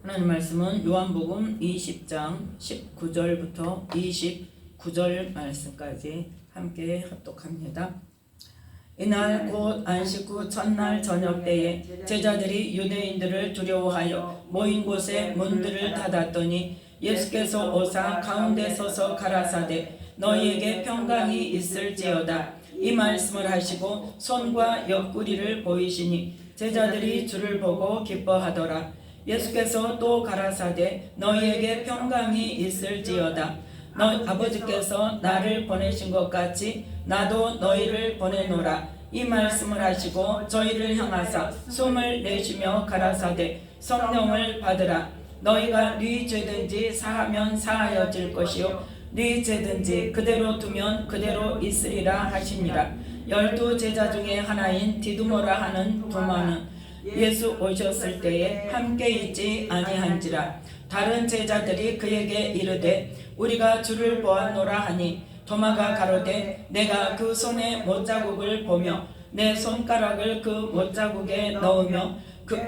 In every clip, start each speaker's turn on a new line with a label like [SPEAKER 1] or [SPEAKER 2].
[SPEAKER 1] 하나님 말씀은 요한복음 20장 19절부터 29절 말씀까지 함께 합독합니다. 이날 곧 안식 후 첫날 저녁 때에 제자들이 유대인들을 두려워하여 모인 곳에 문들을 닫았더니 예수께서 오사 가운데 서서 가라사대 너희에게 평강이 있을지어다 이 말씀을 하시고 손과 옆구리를 보이시니 제자들이 주를 보고 기뻐하더라. 예수께서 또 가라사대 너희에게 평강이 있을지어다 아버지께서 나를 보내신 것 같이 나도 너희를 보내노라 이 말씀을 하시고 저희를 향하사 숨을 내쉬며 가라사대 성령을 받으라. 너희가 네 죄든지 사하면 사하여질 것이요 네 죄든지 그대로 두면 그대로 있으리라 하시니라. 12 제자 중에 하나인 디두모라 하는 도마는 예수 오셨을 때에 함께 있지 아니한지라. 다른 제자들이 그에게 이르되 우리가 주를 보았노라 하니 도마가 가로되 내가 그 손에 못자국을 보며 내 손가락을 그 못자국에 넣으며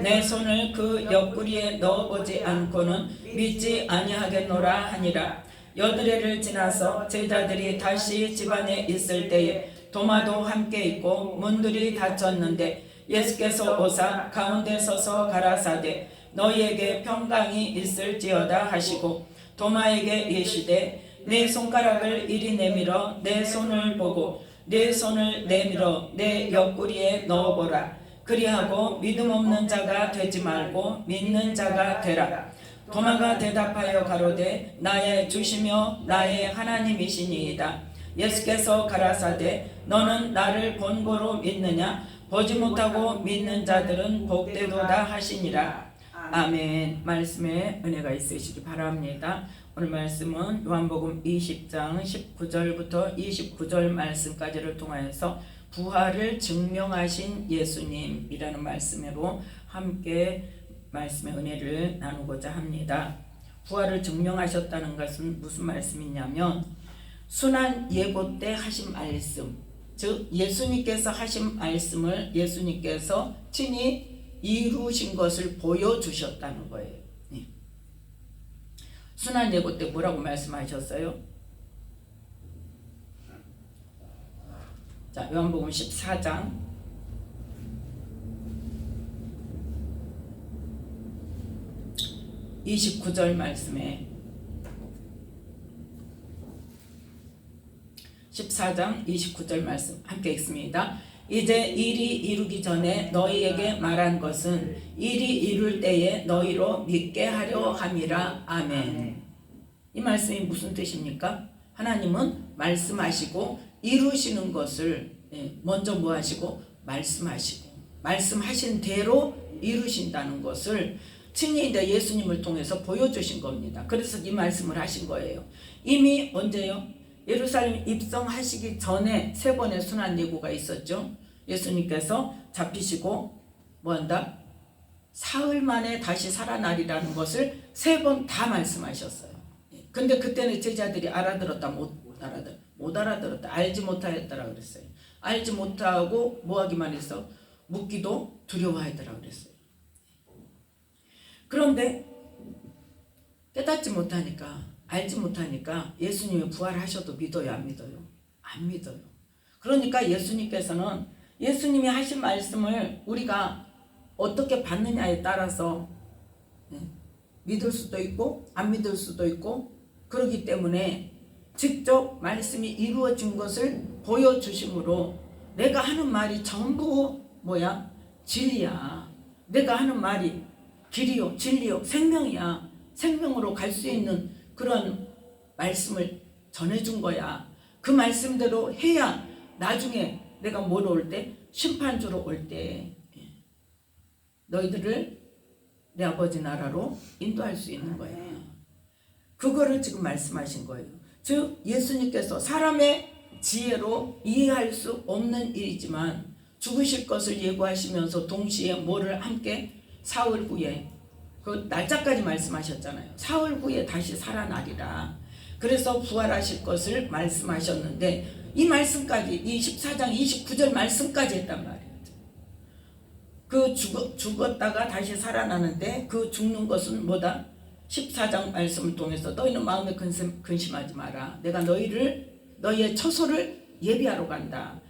[SPEAKER 1] 내 손을 그 옆구리에 넣어보지 않고는 믿지 아니하겠노라 하니라. 여드레를 지나서 제자들이 다시 집안에 있을 때에 도마도 함께 있고 문들이 닫혔는데 예수께서 오사 가운데 서서 가라사대 너희에게 평강이 있을지어다 하시고 도마에게 이르시되 내 손가락을 이리 내밀어 내 손을 보고 내 손을 내밀어 내 옆구리에 넣어보라. 그리하고 믿음 없는 자가 되지 말고 믿는 자가 되라. 도마가 대답하여 가로되 나의 주시며 나의 하나님이시니이다. 예수께서 가라사대 너는 나를 본고로 믿느냐 보지 못하고 믿는 자들은 복되도다 하시니라. 아멘. 말씀에 은혜가 있으시기 바랍니다. 오늘 말씀은 요한복음 20장 19절부터 29절 말씀까지를 통하여서 부활을 증명하신 예수님이라는 말씀으로 함께 말씀의 은혜를 나누고자 합니다. 부활을 증명하셨다는 것은 무슨 말씀이냐면 순환 예고 때 하신 말씀, 즉 예수님께서 하신 말씀을 예수님께서 친히 이루신 것을 보여주셨다는 거예요. 순환 예고 때 뭐라고 말씀하셨어요? 자, 요한복음 14장 29절 말씀에 14장 29절 말씀 함께 읽습니다. 이제 일이 이루기 전에 너희에게 말한 것은 일이 이룰 때에 너희로 믿게 하려 함이라. 아멘. 이 말씀이 무슨 뜻입니까? 하나님은 말씀하시고 이루시는 것을 먼저 뭐 하시고 말씀하시고 말씀하신 대로 이루신다는 것을 친히 예수님을 통해서 보여주신 겁니다. 그래서 이 말씀을 하신 거예요. 이미 언제요? 예루살렘 입성하시기 전에 3번의 순환 예고가 있었죠. 예수님께서 잡히시고 뭐한다? 사흘 만에 다시 살아나리라는 것을 3번 다 말씀하셨어요. 근데 그때는 제자들이 알아들었다 못 알아들었다 알지 못하였더라 그랬어요. 알지 못하고 뭐하기만 해서 묻기도 두려워하더라 그랬어요. 그런데 깨닫지 못하니까 알지 못하니까 예수님이 부활하셔도 믿어요 안 믿어요? 안 믿어요. 그러니까 예수님께서는 예수님이 하신 말씀을 우리가 어떻게 받느냐에 따라서 믿을 수도 있고 안 믿을 수도 있고 그렇기 때문에 직접 말씀이 이루어진 것을 보여주심으로 내가 하는 말이 전부 뭐야? 진리야. 내가 하는 말이 길이요 진리요 생명이야. 생명으로 갈 수 있는 그런 말씀을 전해준 거야. 그 말씀대로 해야 나중에 내가 뭐로 올 때? 심판주로 올 때 너희들을 내 아버지 나라로 인도할 수 있는 거야. 그거를 지금 말씀하신 거예요. 즉 예수님께서 사람의 지혜로 이해할 수 없는 일이지만 죽으실 것을 예고하시면서 동시에 뭐를 함께 사흘 후에 그 날짜까지 말씀하셨잖아요. 사흘 후에 다시 살아나리라. 그래서 부활하실 것을 말씀하셨는데 이 말씀까지 이 14장 29절 말씀까지 했단 말이에요. 그 죽었다가 다시 살아나는데 그 죽는 것은 뭐다? 14장 말씀을 통해서 너희는 마음에 근심하지 마라. 내가 너희의 처소를 예비하러 간다.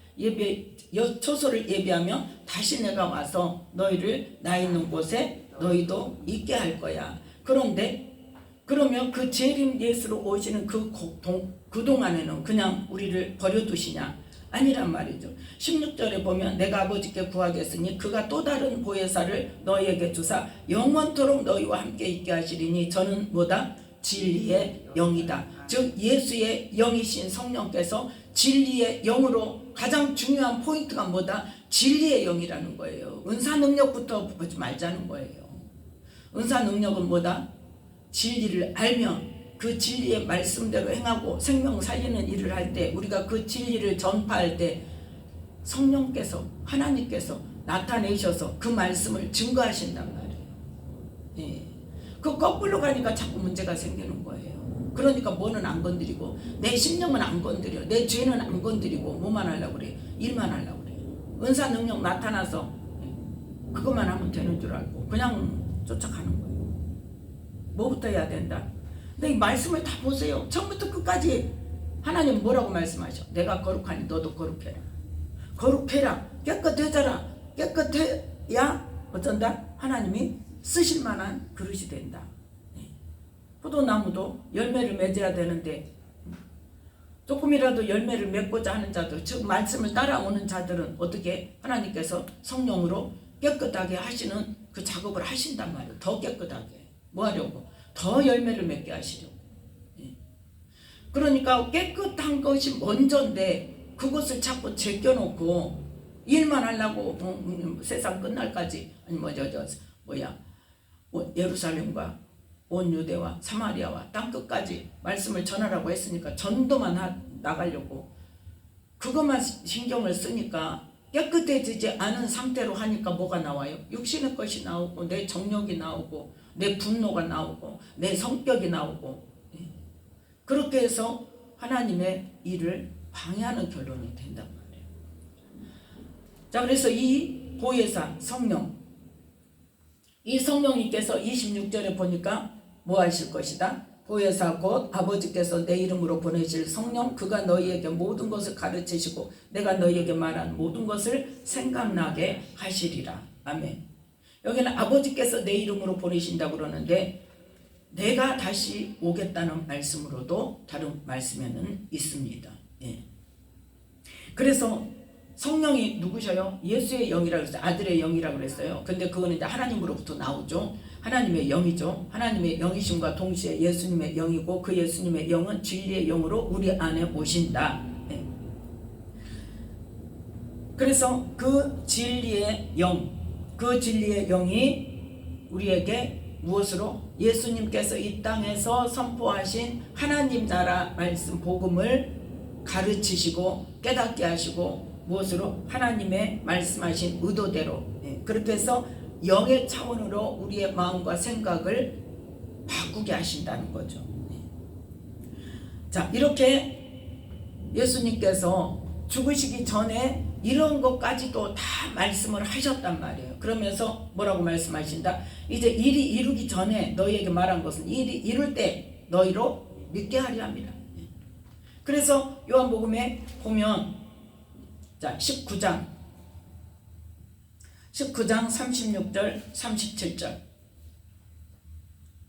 [SPEAKER 1] 처소를 예비하며 다시 내가 와서 너희를 나 있는 곳에 너희도 있게 할 거야. 그러면 그 재림 예수로 오시는 그동안에는 그냥 우리를 버려두시냐? 아니란 말이죠. 16절에 보면 내가 아버지께 구하겠으니 그가 또 다른 보혜사를 너희에게 주사 영원토록 너희와 함께 있게 하시리니 저는 뭐다? 진리의 영이다. 즉 예수의 영이신 성령께서 진리의 영으로 가장 중요한 포인트가 뭐다? 진리의 영이라는 거예요. 은사 능력부터 보지 말자는 거예요. 은사 능력은 뭐다? 진리를 알면 그 진리의 말씀대로 행하고 생명 살리는 일을 할 때, 우리가 그 진리를 전파할 때 성령께서, 하나님께서 나타내셔서 그 말씀을 증거하신단 말이에요. 예. 그 거꾸로 가니까 자꾸 문제가 생기는 거예요. 그러니까 뭐는 안 건드리고, 내 심령은 안 건드려, 내 죄는 안 건드리고, 뭐만 하려고 그래? 일만 하려고 그래. 은사 능력 나타나서 그것만 하면 되는 줄 알고 그냥 쫓아가는 거예요. 뭐부터 해야 된다? 근데 이 말씀을 다 보세요. 처음부터 끝까지 하나님 뭐라고 말씀하셔? 내가 거룩하니 너도 거룩해라. 거룩해라. 깨끗해져라. 깨끗해야 어쩐다? 하나님이 쓰실 만한 그릇이 된다. 포도나무도 열매를 맺어야 되는데 조금이라도 열매를 맺고자 하는 자들, 즉 말씀을 따라오는 자들은 어떻게 하나님께서 성령으로 깨끗하게 하시는 그 작업을 하신단 말이에요. 더 깨끗하게. 뭐 하려고? 더 열매를 맺게 하시려고. 그러니까 깨끗한 것이 먼저인데 그것을 자꾸 제껴놓고 일만 하려고 세상 끝날까지, 아니 예루살렘과 온 유대와 사마리아와 땅끝까지 말씀을 전하라고 했으니까 전도만 나가려고 그것만 신경을 쓰니까 깨끗해지지 않은 상태로 하니까 뭐가 나와요? 육신의 것이 나오고 내 정욕이 나오고 내 분노가 나오고 내 성격이 나오고, 그렇게 해서 하나님의 일을 방해하는 결론이 된단 말이에요. 자, 그래서 이 보혜사 성령, 이 성령님께서 26절에 보니까 뭐 하실 것이다? 보혜사 곧 아버지께서 내 이름으로 보내실 성령, 그가 너희에게 모든 것을 가르치시고 내가 너희에게 말한 모든 것을 생각나게 하시리라. 아멘. 여기는 아버지께서 내 이름으로 보내신다고 그러는데 내가 다시 오겠다는 말씀으로도 다른 말씀에는 있습니다. 예. 그래서 성령이 누구셔요? 예수의 영이라고 했어요. 아들의 영이라고 그랬어요. 근데 그거는 이제 하나님으로부터 나오죠. 하나님의 영이죠. 하나님의 영이심과 동시에 예수님의 영이고 그 예수님의 영은 진리의 영으로 우리 안에 오신다. 예. 그래서 그 진리의 영이 우리에게 무엇으로? 예수님께서 이 땅에서 선포하신 하나님 나라 말씀 복음을 가르치시고 깨닫게 하시고 무엇으로? 하나님의 말씀하신 의도대로, 그렇게 해서 영의 차원으로 우리의 마음과 생각을 바꾸게 하신다는 거죠. 자, 이렇게 예수님께서 죽으시기 전에 이런 것까지도 다 말씀을 하셨단 말이에요. 그러면서 뭐라고 말씀하신다? 이제 일이 이루기 전에 너희에게 말한 것은 일이 이룰 때 너희로 믿게 하려 합니다. 그래서 요한복음에 보면 자 19장 36절 37절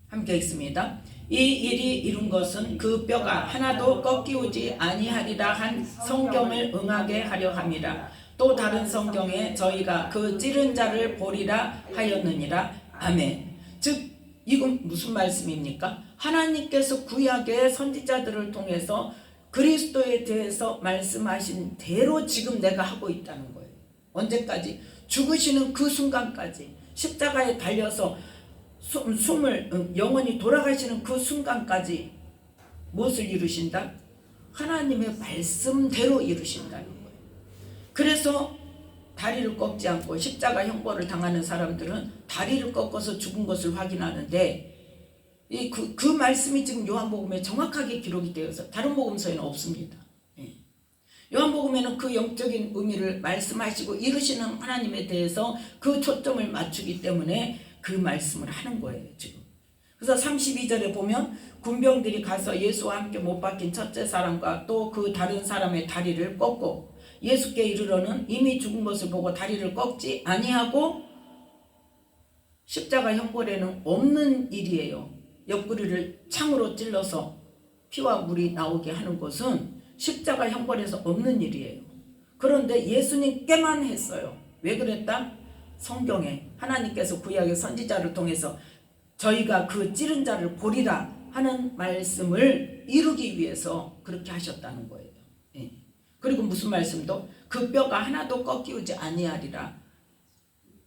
[SPEAKER 1] 함께 읽습니다. 이 일이 이룬 것은 그 뼈가 하나도 꺾이우지 아니하리라 한 성경을 응하게 하려 함이라. 또 다른 성경에 저희가 그 찌른 자를 보리라 하였느니라. 아멘. 즉 이건 무슨 말씀입니까? 하나님께서 구약의 선지자들을 통해서 그리스도에 대해서 말씀하신 대로 지금 내가 하고 있다는 거예요. 언제까지? 죽으시는 그 순간까지, 십자가에 달려서 영원히 돌아가시는 그 순간까지 무엇을 이루신다? 하나님의 말씀대로 이루신다는 거예요. 그래서 다리를 꺾지 않고 십자가 형벌을 당하는 사람들은 다리를 꺾어서 죽은 것을 확인하는데 그 말씀이 지금 요한복음에 정확하게 기록이 되어서 다른 복음서에는 없습니다. 요한복음에는 그 영적인 의미를 말씀하시고 이루시는 하나님에 대해서 그 초점을 맞추기 때문에 그 말씀을 하는 거예요 지금. 그래서 32절에 보면 군병들이 가서 예수와 함께 못 박힌 첫째 사람과 또 그 다른 사람의 다리를 꺾고 예수께 이르러는 이미 죽은 것을 보고 다리를 꺾지 아니하고, 십자가 형벌에는 없는 일이에요. 옆구리를 창으로 찔러서 피와 물이 나오게 하는 것은 십자가 형벌에서 없는 일이에요. 그런데 예수님께만 했어요. 왜 그랬다? 성경에 하나님께서 구약의 선지자를 통해서 저희가 그 찌른 자를 보리라 하는 말씀을 이루기 위해서 그렇게 하셨다는 거예요. 예. 그리고 무슨 말씀도 그 뼈가 하나도 꺾이지 아니하리라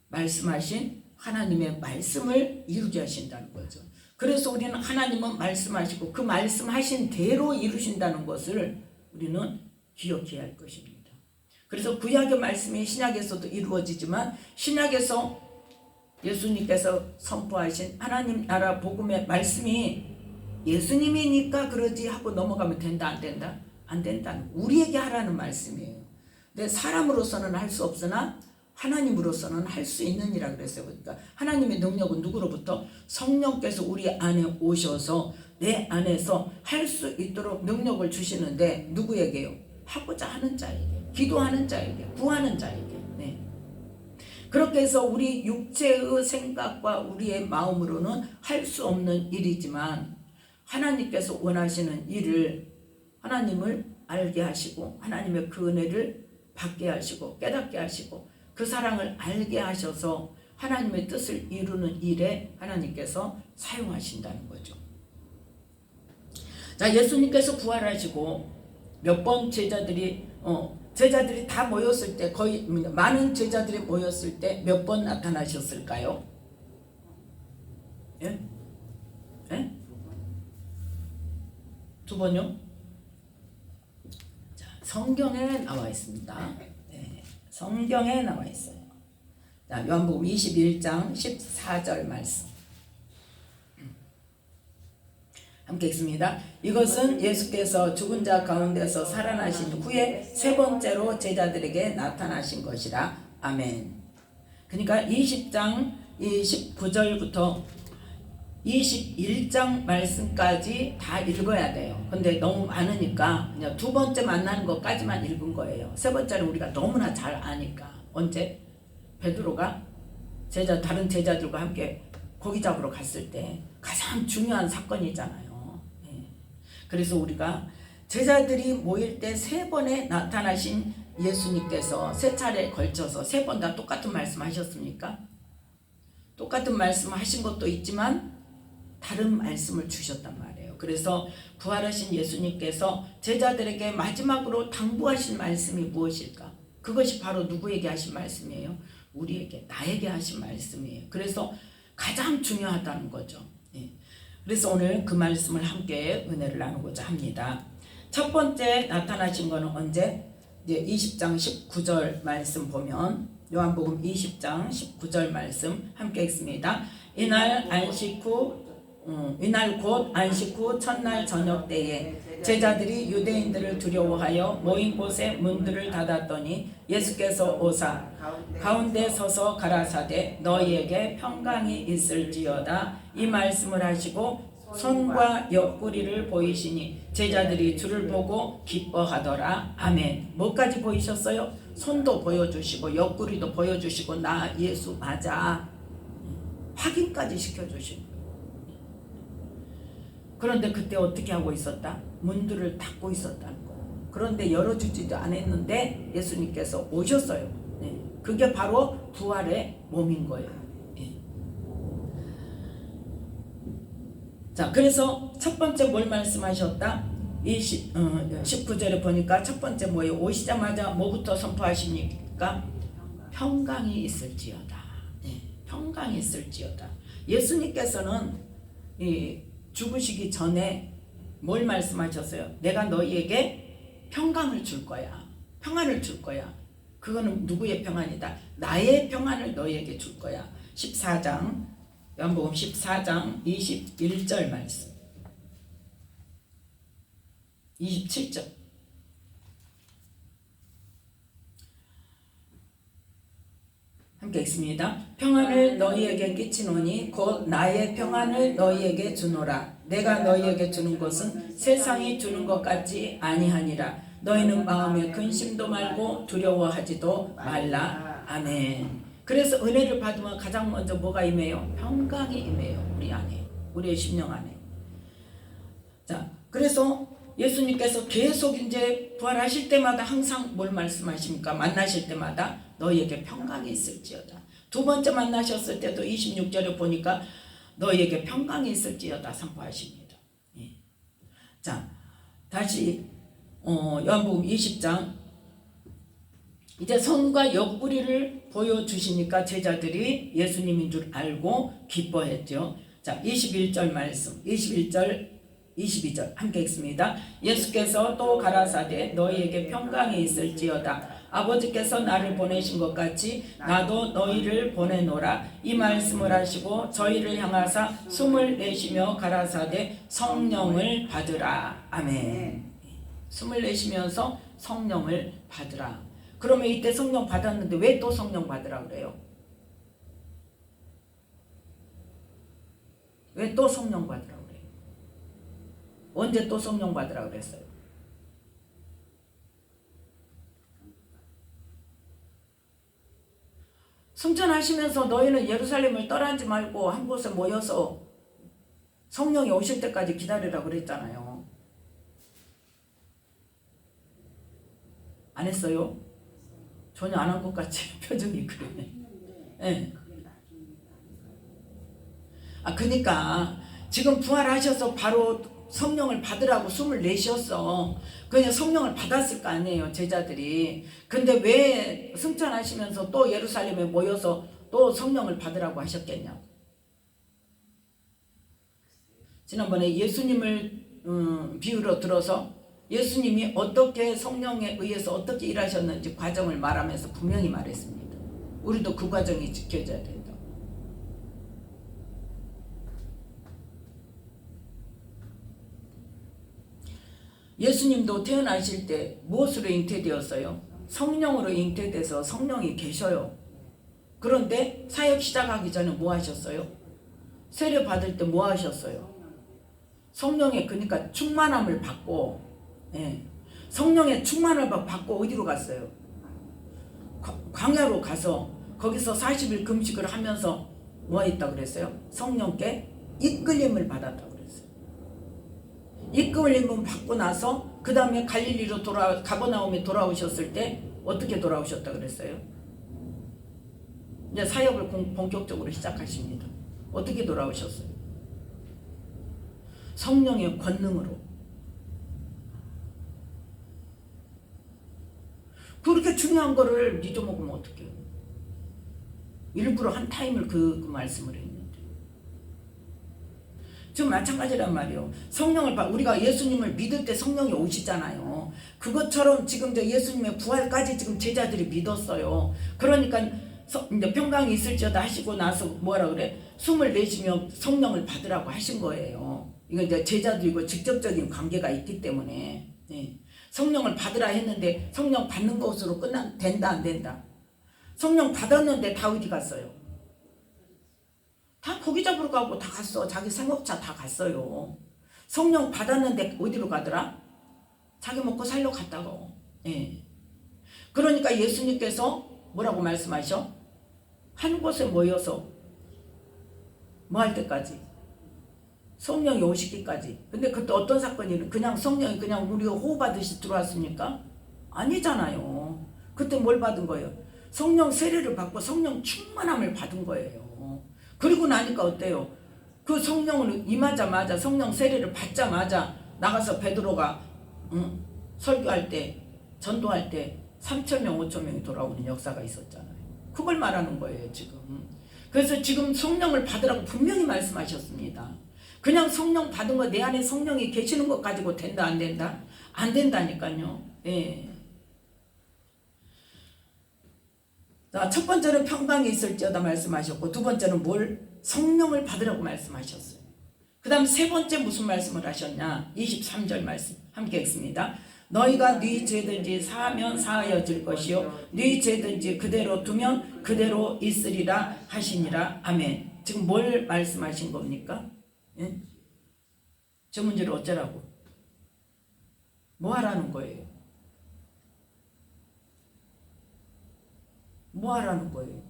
[SPEAKER 1] 말씀하신 하나님의 말씀을 이루게 하신다는 거죠. 그래서 우리는 하나님은 말씀하시고 그 말씀하신 대로 이루신다는 것을 우리는 기억해야 할 것입니다. 그래서 구약의 말씀이 신약에서도 이루어지지만 신약에서 예수님께서 선포하신 하나님 나라 복음의 말씀이 예수님이니까 그러지 하고 넘어가면 된다 안 된다? 안 된다는, 우리에게 하라는 말씀이에요. 근데 사람으로서는 할 수 없으나 하나님으로서는 할 수 있느니라 그랬어요. 그러니까 하나님의 능력은 누구로부터? 성령께서 우리 안에 오셔서 내 안에서 할 수 있도록 능력을 주시는데 누구에게요? 하고자 하는 자에게, 기도하는 자에게, 구하는 자에게. 네. 그렇게 해서 우리 육체의 생각과 우리의 마음으로는 할 수 없는 일이지만 하나님께서 원하시는 일을 하나님을 알게 하시고 하나님의 그 은혜를 받게 하시고 깨닫게 하시고 그 사랑을 알게 하셔서 하나님의 뜻을 이루는 일에 하나님께서 사용하신다는 거죠. 자, 예수님께서 부활하시고 몇 번 제자들이 다 모였을 때, 거의 많은 제자들이 모였을 때 몇 번 나타나셨을까요? 예? 예? 두 번요? 자, 성경에 나와 있습니다. 네, 성경에 나와 있어요. 자, 요한복음 21장 14절 말씀. 함께 읽습니다. 이것은 예수께서 죽은 자 가운데서 살아나신 후에 세 번째로 제자들에게 나타나신 것이라. 아멘. 그러니까 20장 19절부터 21장 말씀까지 다 읽어야 돼요. 근데 너무 많으니까 그냥 두 번째 만나는 것까지만 읽은 거예요. 세 번째는 우리가 너무나 잘 아니까. 언제? 베드로가 다른 제자들과 함께 고기 잡으러 갔을 때 가장 중요한 사건이잖아요. 그래서 우리가 제자들이 모일 때 세 번에 나타나신 예수님께서 세 차례에 걸쳐서 세 번 다 똑같은 말씀 하셨습니까? 똑같은 말씀 하신 것도 있지만 다른 말씀을 주셨단 말이에요. 그래서 부활하신 예수님께서 제자들에게 마지막으로 당부하신 말씀이 무엇일까? 그것이 바로 누구에게 하신 말씀이에요? 우리에게, 나에게 하신 말씀이에요. 그래서 가장 중요하다는 거죠. 그래서 오늘 그 말씀을 함께 은혜를 나누고자 합니다. 첫 번째 나타나신 것은 언제? 이제 20장 19절 말씀 보면, 요한복음 20장 19절 말씀 함께 읽습니다. 이날 곧 안식 후 첫날 저녁 때에 제자들이 유대인들을 두려워하여 모인 곳에 문들을 닫았더니 예수께서 오사 가운데 서서 가라사대 너희에게 평강이 있을지어다 이 말씀을 하시고 손과 옆구리를 보이시니 제자들이 주를 보고 기뻐하더라. 아멘. 뭐까지 보이셨어요? 손도 보여주시고 옆구리도 보여주시고 나 예수 맞아 확인까지 시켜주시고. 그런데 그때 어떻게 하고 있었다? 문들을 닫고 있었다는 거예요. 그런데 열어주지도 않았는데 예수님께서 오셨어요. 그게 바로 부활의 몸인 거예요. 자, 그래서 첫 번째 뭘 말씀하셨다? 19절에 보니까 첫 번째 뭐예요? 오시자마자 뭐부터 선포하십니까? 평강이 있을지어다. 평강이 있을지어다. 예수님께서는 죽으시기 전에 뭘 말씀하셨어요? 내가 너희에게 평강을 줄 거야. 평안을 줄 거야. 그거는 누구의 평안이다? 나의 평안을 너희에게 줄 거야. 14장 요한복음 14장 21절 말씀 27절 함께 읽습니다. 평안을 너희에게 끼치노니 곧 나의 평안을 너희에게 주노라. 내가 너희에게 주는 것은 세상이 주는 것 같지 아니하니라. 너희는 마음에 근심도 말고 두려워하지도 말라. 아멘. 그래서 은혜를 받으면 가장 먼저 뭐가 임해요? 평강이 임해요. 우리 안에, 우리의 심령 안에. 자, 그래서 예수님께서 계속 이제 부활하실 때마다 항상 뭘 말씀하십니까? 만나실 때마다 너희에게 평강이 있을지어다. 두 번째 만나셨을 때도 26절에 보니까 너희에게 평강이 있을지어다 선포하십니다. 예. 자, 다시 요한복음 20장 이제 선과 옆구리를 보여주시니까 제자들이 예수님인 줄 알고 기뻐했죠. 자, 21절 말씀, 21절 22절 함께 읽습니다. 예수께서 또 가라사대 너희에게 평강이 있을지어다. 아버지께서 나를 보내신 것 같이 나도 너희를 보내노라. 이 말씀을 하시고 저희를 향하사 숨을 내쉬며 가라사대 성령을 받으라. 아멘. 숨을 내쉬면서 성령을 받으라. 그러면 이때 성령 받았는데 왜 또 성령 받으라 그래요? 왜 또 성령 받으라 그래요? 언제 또 성령 받으라 그랬어요? 승천하시면서 너희는 예루살렘을 떠나지 말고 한 곳에 모여서 성령이 오실 때까지 기다리라 그랬잖아요. 안 했어요? 전혀 안 한 것 같이 표정이 그러네. 네. 그러니까 지금 부활하셔서 바로 성령을 받으라고 숨을 내쉬었어. 그냥 성령을 받았을 거 아니에요, 제자들이. 근데 왜 승천하시면서 또 예루살렘에 모여서 또 성령을 받으라고 하셨겠냐고. 지난번에 예수님을 비유로 들어서 예수님이 어떻게 성령에 의해서 어떻게 일하셨는지 과정을 말하면서 분명히 말했습니다. 우리도 그 과정이 지켜져야 된다. 예수님도 태어나실 때 무엇으로 잉태되었어요? 성령으로 잉태돼서 성령이 계셔요. 그런데 사역 시작하기 전에 뭐 하셨어요? 세례 받을 때 뭐 하셨어요? 성령의 그러니까 충만함을 받고, 예. 성령의 충만함을 받고 어디로 갔어요? 광야로 가서 거기서 40일 금식을 하면서 뭐 했다 그랬어요? 성령께 이끌림을 받았다고 그랬어요. 이끌림을 받고 나서 그 다음에 갈릴리로 가버나움에 돌아오셨을 때 어떻게 돌아오셨다 그랬어요? 이제 사역을 본격적으로 시작하십니다. 어떻게 돌아오셨어요? 성령의 권능으로. 그렇게 중요한 거를 잊어먹으면 어떡해요? 일부러 한 타임을 그 말씀을 했는데. 지금 마찬가지란 말이에요. 성령을 우리가 예수님을 믿을 때 성령이 오시잖아요. 그것처럼 지금 예수님의 부활까지 지금 제자들이 믿었어요. 그러니까 이제 평강이 있을지어다 하시고 나서 뭐라 그래? 숨을 내쉬며 성령을 받으라고 하신 거예요. 이건 이제 제자들과 직접적인 관계가 있기 때문에. 네. 성령을 받으라 했는데 성령 받는 것으로 된다 안 된다? 성령 받았는데 다 어디 갔어요? 다 고기 잡으러 가고 다 갔어. 자기 생업차 다 갔어요. 성령 받았는데 어디로 가더라? 자기 먹고 살려 갔다고. 예. 그러니까 예수님께서 뭐라고 말씀하셔? 한 곳에 모여서 뭐 할 때까지? 성령이 오시기까지. 근데 그때 어떤 사건이 그냥 성령이 그냥 우리가 호흡하듯이 들어왔습니까? 아니잖아요. 그때 뭘 받은 거예요? 성령 세례를 받고 성령 충만함을 받은 거예요. 그리고 나니까 어때요? 그 성령을 임하자마자 성령 세례를 받자마자 나가서 베드로가 설교할 때 전도할 때 3,000명 5,000명이 돌아오는 역사가 있었잖아요. 그걸 말하는 거예요 지금. 그래서 지금 성령을 받으라고 분명히 말씀하셨습니다. 그냥 성령 받은 거 내 안에 성령이 계시는 것 가지고 된다 안 된다? 안 된다니까요. 예. 자, 첫 번째는 평강이 있을지어다 말씀하셨고 두 번째는 뭘? 성령을 받으라고 말씀하셨어요. 그 다음 세 번째 무슨 말씀을 하셨냐? 23절 말씀 함께 읽습니다. 너희가 네 죄든지 사하면 사하여질 것이요 네 죄든지 그대로 두면 그대로 있으리라 하시니라. 아멘. 지금 뭘 말씀하신 겁니까? 예? 저 문제를 어쩌라고? 뭐 하라는 거예요? 뭐 하라는 거예요?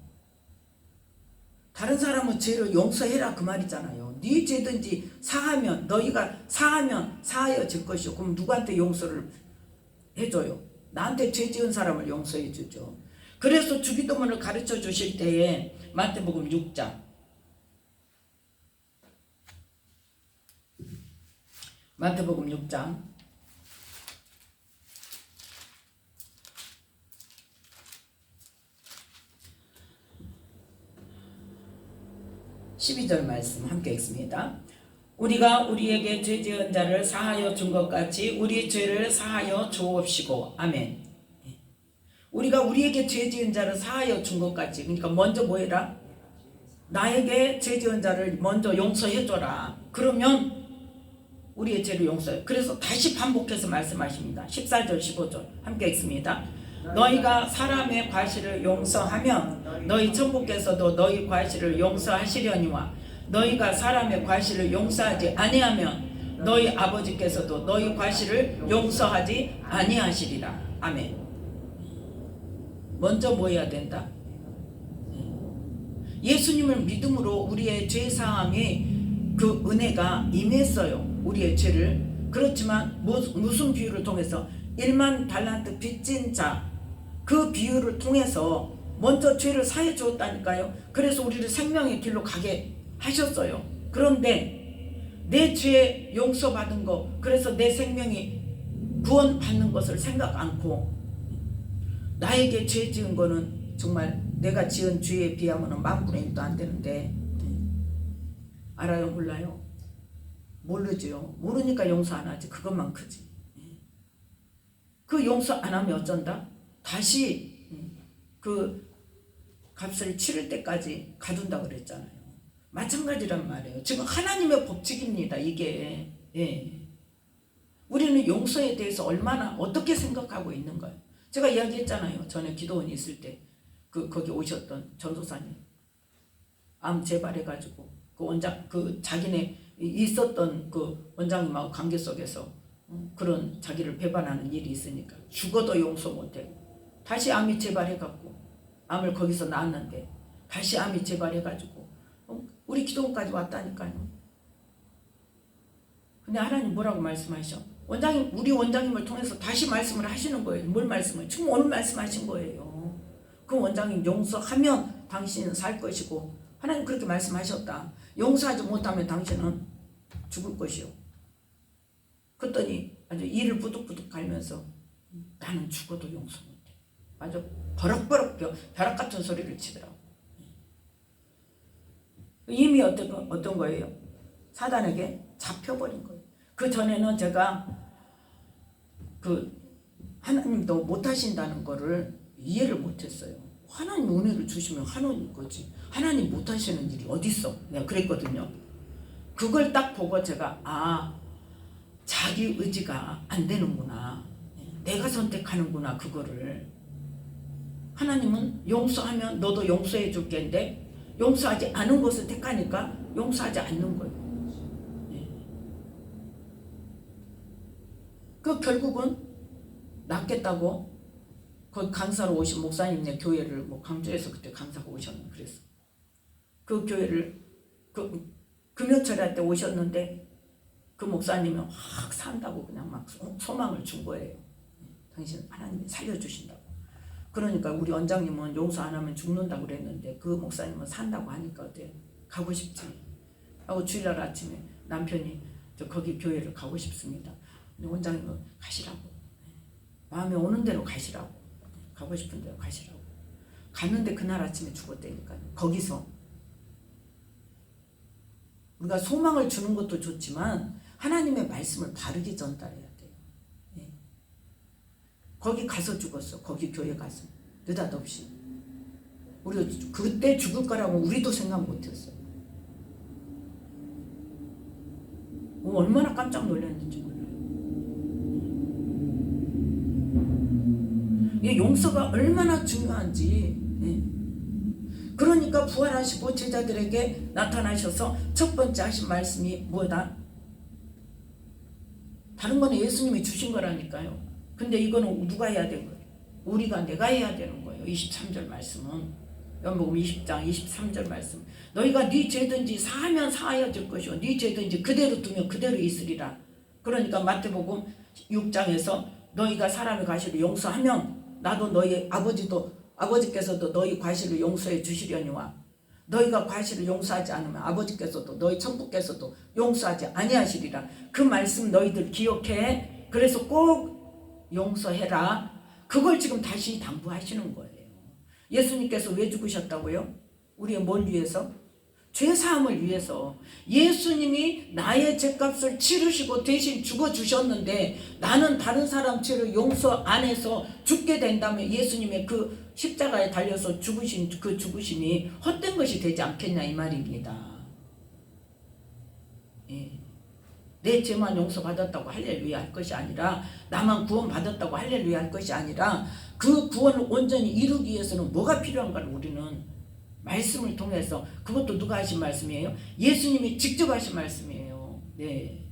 [SPEAKER 1] 다른 사람은 죄를 용서해라 그 말이잖아요. 네 죄든지 사하면 너희가 사하면 사하여질 것이요. 그럼 누구한테 용서를 해줘요? 나한테 죄 지은 사람을 용서해 주죠. 그래서 주기도문을 가르쳐 주실 때에 마태복음 6장 마태복음 6장 12절 말씀 함께 읽습니다. 우리가 우리에게 죄 지은 자를 사하여 준 것 같이 우리 죄를 사하여 주옵시고. 아멘. 우리가 우리에게 죄 지은 자를 사하여 준 것 같이, 그러니까 먼저 뭐 해라? 나에게 죄 지은 자를 먼저 용서해 줘라. 그러면 우리의 죄를 용서해. 그래서 다시 반복해서 말씀하십니다. 14절 15절 함께 읽습니다. 너희가 사람의 과실을 용서하면 너희 천부께서도 너희 과실을 용서하시려니와 너희가 사람의 과실을 용서하지 아니하면 너희 아버지께서도 너희 과실을 용서하지 아니하시리라. 아멘. 먼저 뭐 해야 된다? 예수님을 믿음으로 우리의 죄사함이 그 은혜가 임했어요. 우리의 죄를. 그렇지만 무슨 비유를 통해서 1만 달란트 빚진 자, 그 비유를 통해서 먼저 죄를 사해 주었다니까요. 그래서 우리를 생명의 길로 가게 하셨어요. 그런데 내 죄 용서받은 거, 그래서 내 생명이 구원받는 것을 생각 않고 나에게 죄 지은 거는 정말 내가 지은 죄에 비하면 10,000분의 1도 안 되는데 알아요? 몰라요? 모르죠. 모르니까 용서 안 하지. 그것만 크지. 그 용서 안 하면 어쩐다? 다시 그 값을 치를 때까지 가둔다 그랬잖아요. 마찬가지란 말이에요. 지금 하나님의 법칙입니다. 이게. 예. 우리는 용서에 대해서 얼마나 어떻게 생각하고 있는가요? 제가 이야기했잖아요. 전에 기도원이 있을 때 거기 오셨던 전도사님 암 재발해가지고 그 원장 자기네 있었던 그 원장님하고 관계 속에서 그런 자기를 배반하는 일이 있으니까 죽어도 용서 못해. 다시 암이 재발해갖고 암을 거기서 낳았는데 다시 암이 재발해가지고 우리 기도원까지 왔다니까요. 근데 하나님 뭐라고 말씀하셔? 원장님, 우리 원장님을 통해서 다시 말씀을 하시는 거예요. 뭘 말씀을? 지금 오늘 말씀하신 거예요. 그 원장님 용서하면 당신은 살 것이고 하나님 그렇게 말씀하셨다. 용서하지 못하면 당신은 죽을 것이요. 그랬더니 아주 이를 부득부득 갈면서 나는 죽어도 용서 못해. 아주 버럭버럭 벼락 같은 소리를 치더라고. 이미 어떤 거예요? 사단에게 잡혀버린 거예요. 그 전에는 제가 하나님도 못하신다는 거를 이해를 못했어요. 하나님 은혜를 주시면 하나님 거지. 하나님 못하시는 일이 어딨어? 내가 그랬거든요. 그걸 딱 보고 제가 자기 의지가 안 되는구나. 내가 선택하는구나 그거를. 하나님은 용서하면 너도 용서해 줄 텐데 용서하지 않은 것을 택하니까 용서하지 않는 거예요. 결국은 낫겠다고 거기 강사로 오신 목사님네 교회를 광주에서 그때 강사가 오셨는데 그랬어. 그 교회를 금요철 할 때 오셨는데 그 목사님은 확 산다고 그냥 막 소망을 준 거예요. 당신 하나님이 살려주신다고. 그러니까 우리 원장님은 용서 안 하면 죽는다고 그랬는데 그 목사님은 산다고 하니까 어때? 가고 싶지. 하고 주일날 아침에 남편이 저 거기 교회를 가고 싶습니다. 원장님은 가시라고. 마음에 오는 대로 가시라고. 가고 싶은 대로 가시라고. 갔는데 그날 아침에 죽었다니까요. 거기서. 우리가 소망을 주는 것도 좋지만 하나님의 말씀을 바르게 전달해야 돼요. 거기 가서 죽었어. 거기 교회 가서. 느닷없이. 우리가 그때 죽을 거라고 우리도 생각 못했어요. 얼마나 깜짝 놀랐는지 몰라요. 이 용서가 얼마나 중요한지. 예. 그러니까 부활하시고 제자들에게 나타나셔서 첫 번째 하신 말씀이 뭐다? 다른 거는 예수님이 주신 거라니까요. 근데 이거는 누가 해야 되는 거예요? 우리가 내가 해야 되는 거예요. 23절 말씀은 요한복음 20장 23절 말씀. 너희가 네 죄든지 사하면 사하여질 것이요 네 죄든지 그대로 두면 그대로 있으리라. 그러니까 마태복음 6장에서 너희가 사람의 과실을 용서하면 나도 너희 아버지께서도 너희 과실을 용서해 주시려니와 너희가 과실을 용서하지 않으면 아버지께서도 너희 천부께서도 용서하지 아니하시리라. 그 말씀 너희들 기억해. 그래서 꼭 용서해라. 그걸 지금 다시 당부하시는 거예요. 예수님께서 왜 죽으셨다고요? 우리의 뭘 위해서? 죄사함을 위해서. 예수님이 나의 죄값을 치르시고 대신 죽어주셨는데 나는 다른 사람 죄를 용서 안 해서 죽게 된다면 예수님의 그 십자가에 달려서 죽으신 그 죽으심이 헛된 것이 되지 않겠냐 이 말입니다. 예. 내 죄만 용서받았다고 할렐루야 할 것이 아니라 나만 구원받았다고 할렐루야 할 것이 아니라 그 구원을 온전히 이루기 위해서는 뭐가 필요한가를 우리는 말씀을 통해서, 그것도 누가 하신 말씀이에요? 예수님이 직접 하신 말씀이에요. 네.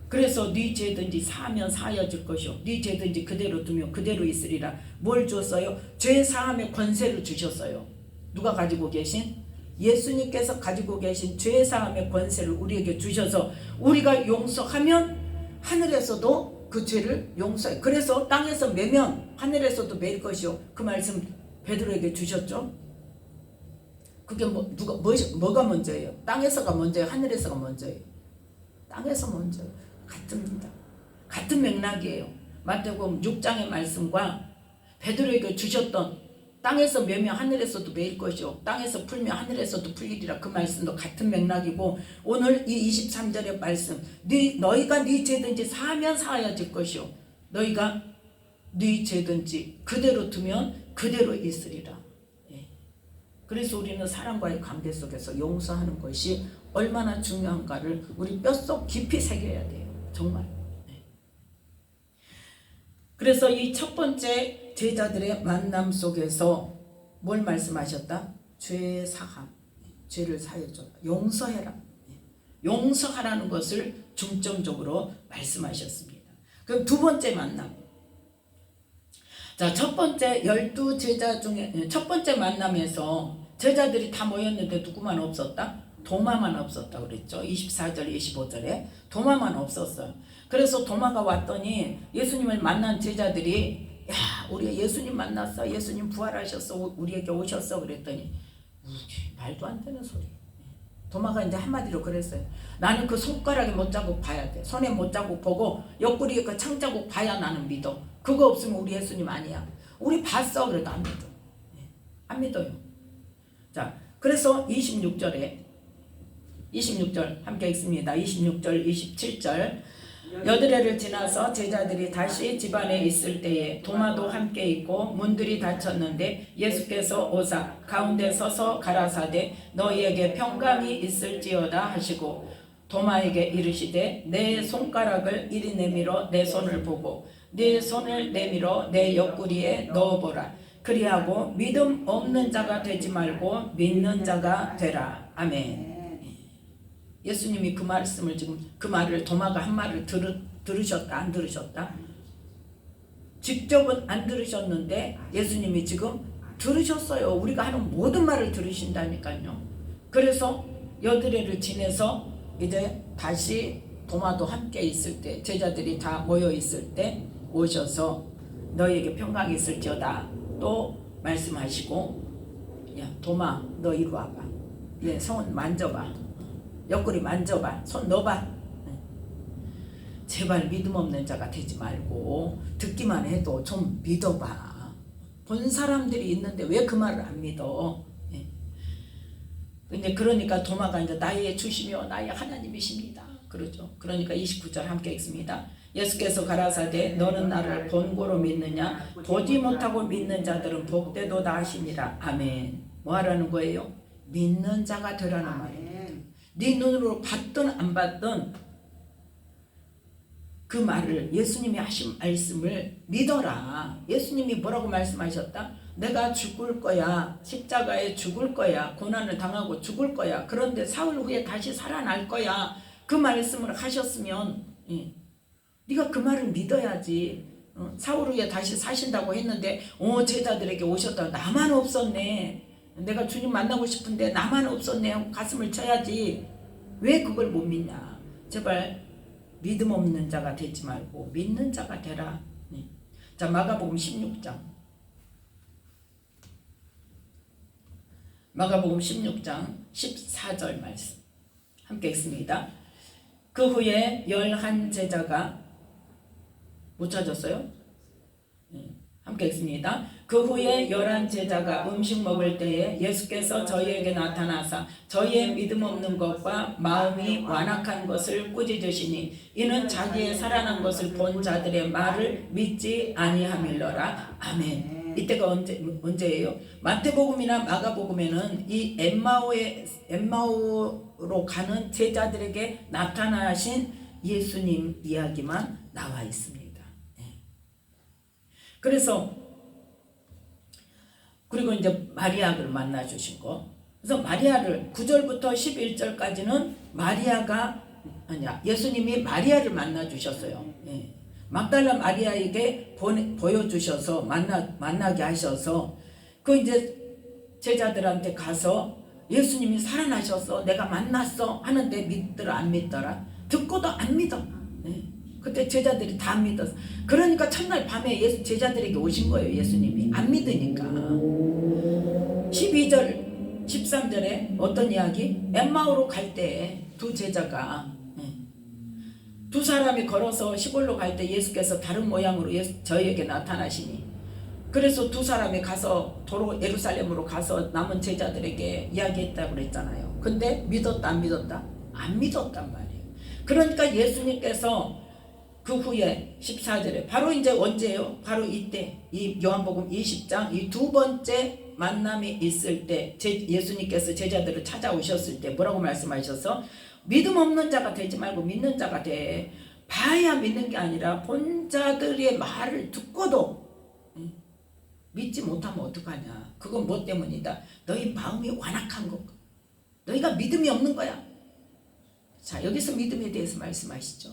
[SPEAKER 1] 그래서 네 죄든지 사하면 사하여질 것이요 네 죄든지 그대로 두면 그대로 있으리라. 뭘 줬어요? 죄 사함의 권세를 주셨어요. 누가 가지고 계신? 예수님께서 가지고 계신 죄 사함의 권세를 우리에게 주셔서 우리가 용서하면 하늘에서도 그 죄를 용서해. 그래서 땅에서 매면 하늘에서도 매일 것이요. 그 말씀 베드로에게 주셨죠. 그게 뭐가 먼저예요? 땅에서가 먼저예요? 하늘에서가 먼저예요? 땅에서 먼저예요. 같습니다. 같은 맥락이에요. 마태복음 6장의 말씀과 베드로에게 주셨던 땅에서 매면 하늘에서도 매일 것이요 땅에서 풀면 하늘에서도 풀리리라. 그 말씀도 같은 맥락이고 오늘 이 23절의 말씀 너희가 네 죄든지 사하면 사하여질 것이요 너희가 네 죄든지 그대로 두면 그대로 있으리라. 예. 그래서 우리는 사람과의 관계 속에서 용서하는 것이 얼마나 중요한가를 우리 뼛속 깊이 새겨야 돼요. 정말. 네. 그래서 이 첫 번째 제자들의 만남 속에서 뭘 말씀하셨다? 죄 사함, 죄를 사해줘, 용서해라. 용서하라는 것을 중점적으로 말씀하셨습니다. 그럼 두 번째 만남. 자, 첫 번째 12제자 중에 첫 번째 만남에서 제자들이 다 모였는데 누구만 없었다? 도마만 없었다 그랬죠. 24절 25절에 도마만 없었어요. 그래서 도마가 왔더니 예수님을 만난 제자들이 야, 우리가 예수님 만났어. 예수님 부활하셨어. 우리에게 오셨어. 그랬더니 말도 안 되는 소리. 도마가 이제 한마디로 그랬어요. 나는 그 손가락에 못자국 봐야 돼. 손에 못자국 보고 옆구리에 그 창자국 봐야 나는 믿어. 그거 없으면 우리 예수님 아니야. 우리 봤어. 그래도 안 믿어. 안 믿어요. 자, 그래서 26절 함께 읽습니다. 26절 27절 여드레를 지나서 제자들이 다시 집안에 있을 때에 도마도 함께 있고 문들이 닫혔는데 예수께서 오사 가운데 서서 가라사대 너희에게 평강이 있을지어다 하시고 도마에게 이르시되 내 손가락을 이리 내밀어 내 손을 보고 네 손을 내밀어 내 옆구리에 넣어보라. 그리하고 믿음 없는 자가 되지 말고 믿는 자가 되라. 아멘. 예수님이 그 말씀을 지금 그 말을 도마가 한 말을 들으셨다 안 들으셨다? 직접은 안 들으셨는데 예수님이 지금 들으셨어요. 우리가 하는 모든 말을 들으신다니까요. 그래서 여드레를 지내서 이제 다시 도마도 함께 있을 때 제자들이 다 모여 있을 때 오셔서 너희에게 평강이 있을지어다 또 말씀하시고 야 도마 너 이리 와봐. 내 손 만져봐. 옆구리 만져봐. 손 넣어봐. 제발 믿음 없는 자가 되지 말고 듣기만 해도 좀 믿어봐. 본 사람들이 있는데 왜 그 말을 안 믿어? 근데 그러니까 도마가 이제 나의 주시며 나의 하나님이십니다. 그러죠. 그러니까 29절 함께 읽습니다. 예수께서 가라사대 너는 나를 본고로 믿느냐? 보지 못하고 믿는 자들은 복되도다 하시니라. 아멘. 뭐 하라는 거예요? 믿는 자가 되라는 말이에요. 네 눈으로 봤든 안 봤든 그 말을 예수님이 하신 말씀을 믿어라. 예수님이 뭐라고 말씀하셨다? 내가 죽을 거야. 십자가에 죽을 거야. 고난을 당하고 죽을 거야. 그런데 사흘 후에 다시 살아날 거야. 그 말씀을 하셨으면 네가 그 말을 믿어야지. 사흘 후에 다시 사신다고 했는데 제자들에게 오셨다. 나만 없었네. 내가 주님 만나고 싶은데 나만 없었네 하고 가슴을 쳐야지. 왜 그걸 못 믿냐. 제발 믿음 없는 자가 되지 말고 믿는 자가 되라. 자, 마가복음 16장. 마가복음 16장 14절 말씀 함께 읽습니다. 그 후에 11 제자가 못 찾았어요? 함께 읽습니다. 그 후에 11 제자가 음식 먹을 때에 예수께서 저희에게 나타나사 저희의 믿음 없는 것과 마음이 완악한 것을 꾸짖으시니 이는 자기의 살아난 것을 본 자들의 말을 믿지 아니함일러라. 아멘. 이때가 언제예요? 마태복음이나 마가복음에는 이 엠마오로 가는 제자들에게 나타나신 예수님 이야기만 나와 있습니다. 그래서 그리고 이제 마리아를 만나 주신 거. 그래서 마리아를 9절부터 11절까지는 마리아가 아니야. 예수님이 마리아를 만나 주셨어요. 막달라 마리아에게 보여주셔서 만나게 하셔서 그 이제 제자들한테 가서 예수님이 살아나셨어. 내가 만났어. 하는데 믿더라 안 믿더라? 듣고도 안 믿어. 그때 제자들이 다 안 믿었어. 그러니까 첫날 밤에 제자들에게 오신 거예요. 예수님이 안 믿으니까. 12절 13절에 어떤 이야기? 엠마오로 갈 때 두 제자가 두 사람이 걸어서 시골로 갈 때 예수께서 다른 모양으로 저희에게 나타나시니 그래서 두 사람이 가서 도로 예루살렘으로 가서 남은 제자들에게 이야기했다고 그랬잖아요. 근데 믿었다 안 믿었다? 안 믿었단 말이에요. 그러니까 예수님께서 그 후에 14절에 바로 이제 언제예요? 바로 이때 이 요한복음 20장 이 두 번째 만남이 있을 때 예수님께서 제자들을 찾아오셨을 때 뭐라고 말씀하셔서 믿음 없는 자가 되지 말고 믿는 자가 돼. 봐야 믿는 게 아니라 본 자들의 말을 듣고도 믿지 못하면 어떡하냐. 그건 뭐 때문이다? 너희 마음이 완악한 것. 너희가 믿음이 없는 거야. 자, 여기서 믿음에 대해서 말씀하시죠.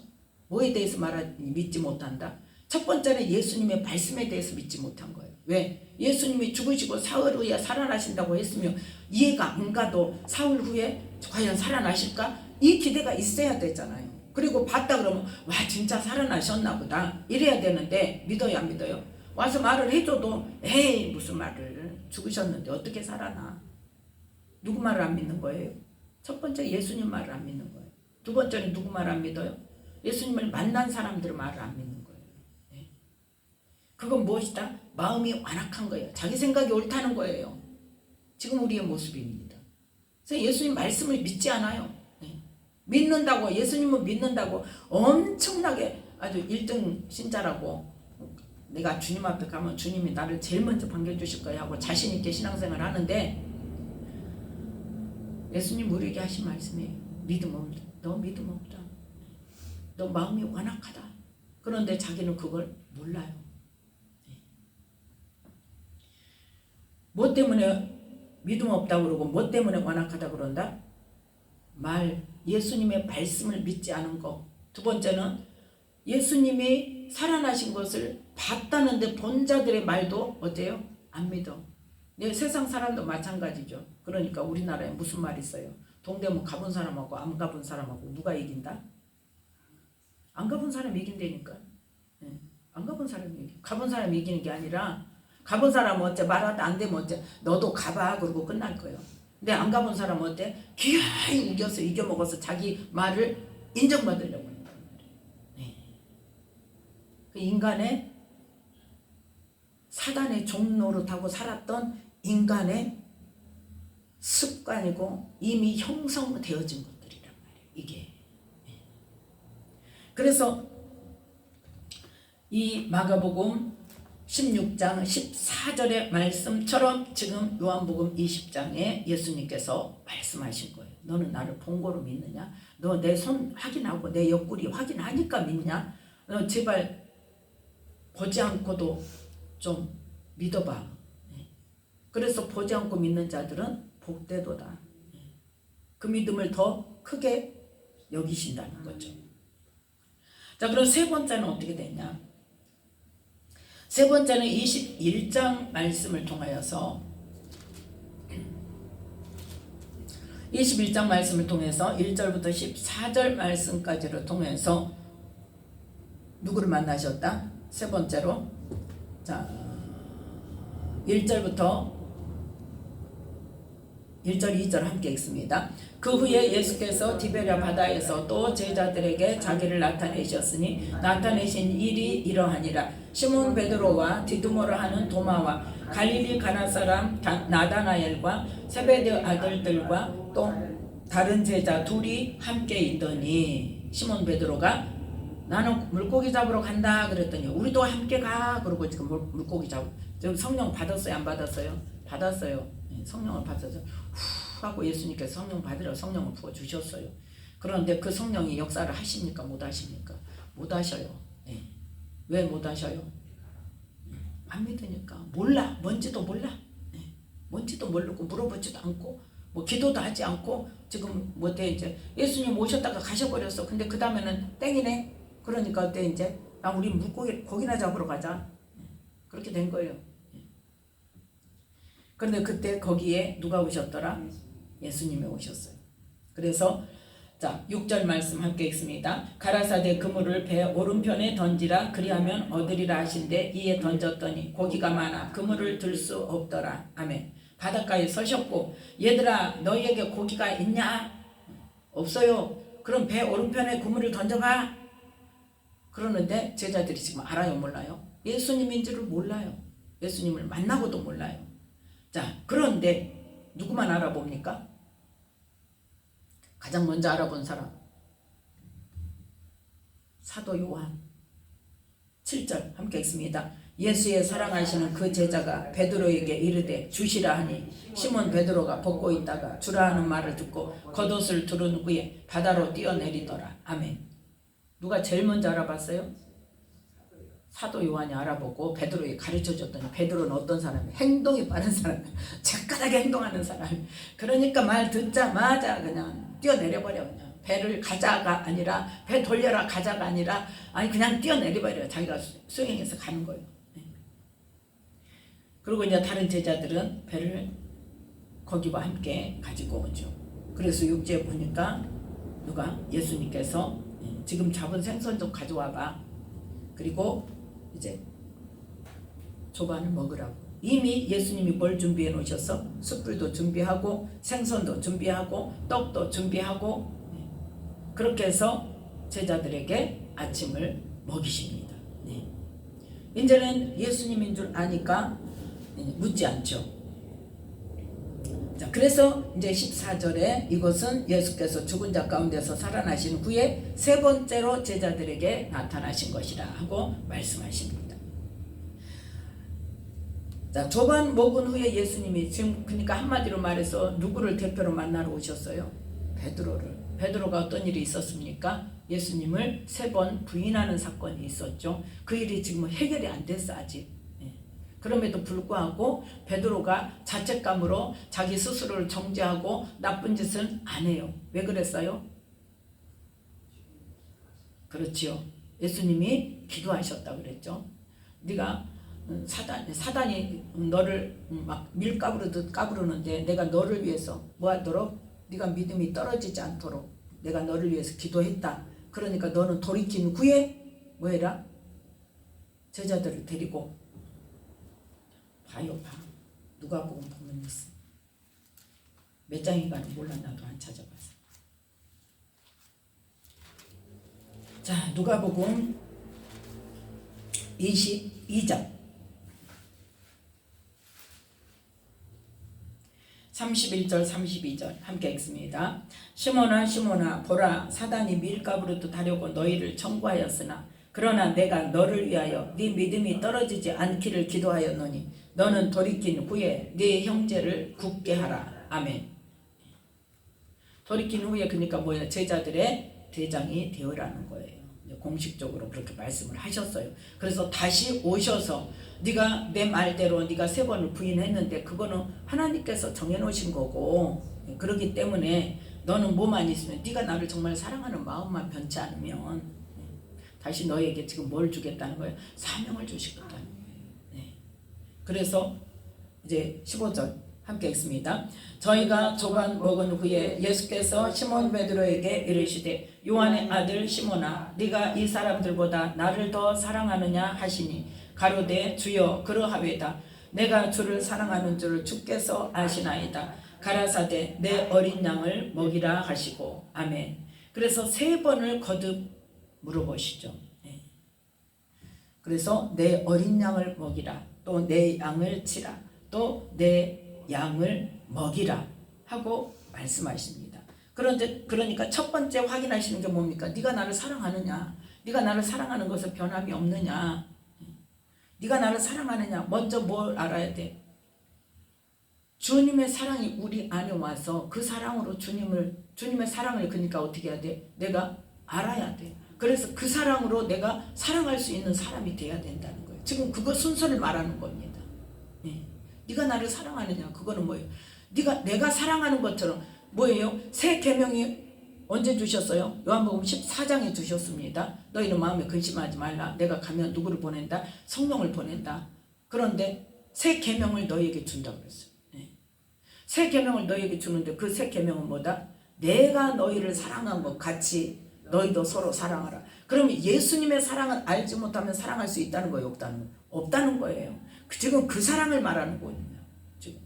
[SPEAKER 1] 뭐에 대해서 믿지 못한다? 첫 번째는 예수님의 말씀에 대해서 믿지 못한 거예요. 왜? 예수님이 죽으시고 사흘 후에 살아나신다고 했으면 이해가 안 가도 사흘 후에 과연 살아나실까? 이 기대가 있어야 되잖아요. 그리고 봤다 그러면 와 진짜 살아나셨나 보다 이래야 되는데 믿어요 안 믿어요? 와서 말을 해줘도 에이 무슨 말을 죽으셨는데 어떻게 살아나? 누구 말을 안 믿는 거예요? 첫 번째 예수님 말을 안 믿는 거예요. 두 번째는 누구 말 안 믿어요? 예수님을 만난 사람들 말을 안 믿는 거예요. 그건 무엇이다? 마음이 완악한 거예요. 자기 생각이 옳다는 거예요. 지금 우리의 모습입니다. 그래서 예수님 말씀을 믿지 않아요. 믿는다고 예수님은 믿는다고 엄청나게 아주 1등 신자라고 내가 주님 앞에 가면 주님이 나를 제일 먼저 반겨주실 거야 하고 자신 있게 신앙생활을 하는데 예수님 우리에게 하신 말씀이에요. 믿음 없다. 너 믿음 없다. 너 마음이 완악하다. 그런데 자기는 그걸 몰라요. 뭐 때문에 믿음 없다고 그러고 뭐 때문에 완악하다 그런다? 예수님의 말씀을 믿지 않은 거. 두 번째는 예수님이 살아나신 것을 봤다는데 본 자들의 말도 어때요? 안 믿어. 세상 사람도 마찬가지죠. 그러니까 우리나라에 무슨 말이 있어요? 동대문 가본 사람하고 안 가본 사람하고 누가 이긴다? 안 가본 사람이 이긴다니까. 안 가본 사람이 이겨. 가본 사람이 이기는 게 아니라 가본 사람은 어째 말하다 안 되면 어째 너도 가봐 그러고 끝날 거예요. 근데 안 가본 사람은 어때? 기어이 우겨서 이겨먹어서 자기 말을 인정받으려고 하는 거예요. 그 인간의 사단의 종노릇하고 살았던 인간의 습관이고 이미 형성되어진 것들이란 말이에요. 이게. 그래서 이 마가복음 16장 14절의 말씀처럼 지금 요한복음 20장에 예수님께서 말씀하신 거예요. 너는 나를 본 거로 믿느냐? 너 내 손 확인하고 내 옆구리 확인하니까 믿냐? 너 제발 보지 않고도 좀 믿어봐. 그래서 보지 않고 믿는 자들은 복되도다. 그 믿음을 더 크게 여기신다는 거죠. 자, 그럼 세 번째는 어떻게 되냐? 세 번째는 21장 말씀을 통하여서 21장 말씀을 통해서 1절부터 14절 말씀까지를 통해서 누구를 만나셨다? 세 번째로 자 1절부터 1절 2절 함께 읽습니다. 그 후에 예수께서 디베랴 바다에서 또 제자들에게 자기를 나타내셨으니 나타내신 일이 이러하니라. 시몬 베드로와 디두모를 하는 도마와 갈릴리 가나 사람 나다나엘과 세베드 아들들과 또 다른 제자 둘이 함께 있더니 시몬 베드로가 나는 물고기 잡으러 간다 그랬더니 우리도 함께 가 그러고 지금 물고기 잡고 지금 성령 받았어요 안 받았어요? 받았어요. 성령을 받아서 후 하고 예수님께서 성령 받으라 성령을 부어주셨어요. 그런데 그 성령이 역사를 하십니까? 못 하십니까? 못 하셔요. 네. 왜 못 하셔요? 안 믿으니까. 몰라. 뭔지도 몰라. 네. 뭔지도 모르고 물어보지도 않고 뭐 기도도 하지 않고 지금 뭐대 이제 예수님 오셨다가 가셔버렸어. 근데 그 다음에는 땡이네. 그러니까 어때 이제 우리 물고기 고기나 잡으러 가자. 그렇게 된 거예요. 그런데 그때 거기에 누가 오셨더라? 예수님이 오셨어요. 그래서 자 6절 말씀 함께 읽습니다. 가라사대 그물을 배 오른편에 던지라 그리하면 얻으리라 하신대 이에 던졌더니 고기가 많아 그물을 들 수 없더라. 아멘. 바닷가에 서셨고 얘들아 너희에게 고기가 있냐? 없어요. 그럼 배 오른편에 그물을 던져봐. 그러는데 제자들이 지금 알아요 몰라요? 예수님인 줄을 몰라요. 예수님을 만나고도 몰라요. 자 그런데 누구만 알아봅니까? 가장 먼저 알아본 사람 사도 요한. 7절 함께 읽습니다. 예수의 사랑하시는 그 제자가 베드로에게 이르되 주시라 하니 시몬 베드로가 벗고 있다가 주라 하는 말을 듣고 겉옷을 두른 후에 바다로 뛰어내리더라. 아멘. 누가 제일 먼저 알아봤어요? 사도 요한이 알아보고 베드로에게 가르쳐줬더니 베드로는 어떤 사람이에요? 행동이 빠른 사람이에요. 착각하게 행동하는 사람. 그러니까 말 듣자마자 그냥 뛰어내려버려. 그냥 배를 가자가 아니라 배 돌려라 가자가 아니라 아니 그냥 뛰어내려버려요. 자기가 수행해서 가는 거예요. 그리고 이제 다른 제자들은 배를 거기와 함께 가지고 오죠. 그래서 6절에 보니까 누가 예수님께서 지금 잡은 생선 좀 가져와 봐. 그리고 이제 조반을 먹으라고. 이미 예수님이 뭘 준비해 놓으셨어? 숯불도 준비하고 생선도 준비하고 떡도 준비하고 그렇게 해서 제자들에게 아침을 먹이십니다. 네. 이제는 예수님인 줄 아니까 묻지 않죠. 자, 그래서 이제 14절에 이것은 예수께서 죽은 자 가운데서 살아나신 후에 세 번째로 제자들에게 나타나신 것이라 하고 말씀하십니다. 자, 조반 먹은 후에 예수님이 지금 그러니까 한마디로 말해서 누구를 대표로 만나러 오셨어요? 베드로를. 베드로가 어떤 일이 있었습니까? 예수님을 3번 부인하는 사건이 있었죠. 그 일이 지금 해결이 안 됐어 아직. 그럼에도 불구하고 베드로가 자책감으로 자기 스스로를 정죄하고 나쁜 짓은 안 해요. 왜 그랬어요? 그렇지요. 예수님이 기도하셨다고 그랬죠. 네가 사단이 너를 막 밀가부르듯 까부르는데 내가 너를 위해서 뭐하도록? 네가 믿음이 떨어지지 않도록 내가 너를 위해서 기도했다. 그러니까 너는 돌이킨 후에 뭐해라? 제자들을 데리고 봐요 봐. 누가복음 보면 있어. 몇 장인가는 몰라 나도 안 찾아봤어. 자 누가복음 22장 31절 32절 함께 읽습니다. 시몬아 시몬아 보라 사단이 밀가부르듯 하려고 너희를 청구하였으나 그러나 내가 너를 위하여 네 믿음이 떨어지지 않기를 기도하였노니 너는 돌이킨 후에 네 형제를 굳게 하라. 아멘. 돌이킨 후에 그러니까 뭐야? 제자들의 대장이 되어라는 거예요. 이제 공식적으로 그렇게 말씀을 하셨어요. 그래서 다시 오셔서 네가 내 말대로 네가 3번을 부인했는데 그거는 하나님께서 정해놓으신 거고, 그렇기 때문에 너는 뭐만 있으면, 네가 나를 정말 사랑하는 마음만 변치 않으면 다시 너에게 지금 뭘 주겠다는 거예요? 사명을 주시겠다는 거예요. 네. 그래서 이제 15절 함께 읽습니다. 저희가 조반 먹은 후에 예수께서 시몬 베드로에게 이르시되 요한의 아들 시몬아 네가 이 사람들보다 나를 더 사랑하느냐 하시니 가로되 주여 그러하외다. 내가 주를 사랑하는 줄을 주께서 아시나이다. 가라사대 내 어린 양을 먹이라 하시고. 아멘. 그래서 3번을 거듭 물어보시죠. 네. 그래서 내 어린 양을 먹이라, 또 내 양을 치라, 또 내 양을 먹이라 하고 말씀하십니다. 그러니까 첫 번째 확인하시는 게 뭡니까? 네가 나를 사랑하느냐? 네가 나를 사랑하는 것은 변함이 없느냐? 네가 나를 사랑하느냐? 먼저 뭘 알아야 돼? 주님의 사랑이 우리 안에 와서 그 사랑으로 주님의 사랑을 그러니까 어떻게 해야 돼? 내가 알아야 돼. 그래서 그 사랑으로 내가 사랑할 수 있는 사람이 돼야 된다는 거예요. 지금 그거 순서를 말하는 겁니다. 네. 네가 나를 사랑하느냐? 그거는 뭐예요? 내가 사랑하는 것처럼 뭐예요? 새 계명이 언제 주셨어요? 요한복음 14장에 주셨습니다. 너희는 마음에 근심하지 말라. 내가 가면 누구를 보낸다? 성령을 보낸다. 그런데 새 계명을 너희에게 준다고 그랬어요. 네. 새 계명을 너희에게 주는데 그 새 계명은 뭐다? 내가 너희를 사랑한 것 같이 너희도 서로 사랑하라. 그러면 예수님의 사랑은 알지 못하면 사랑할 수 있다는 거예요? 없다는 거예요. 지금 그 사랑을 말하는 거예요. 지금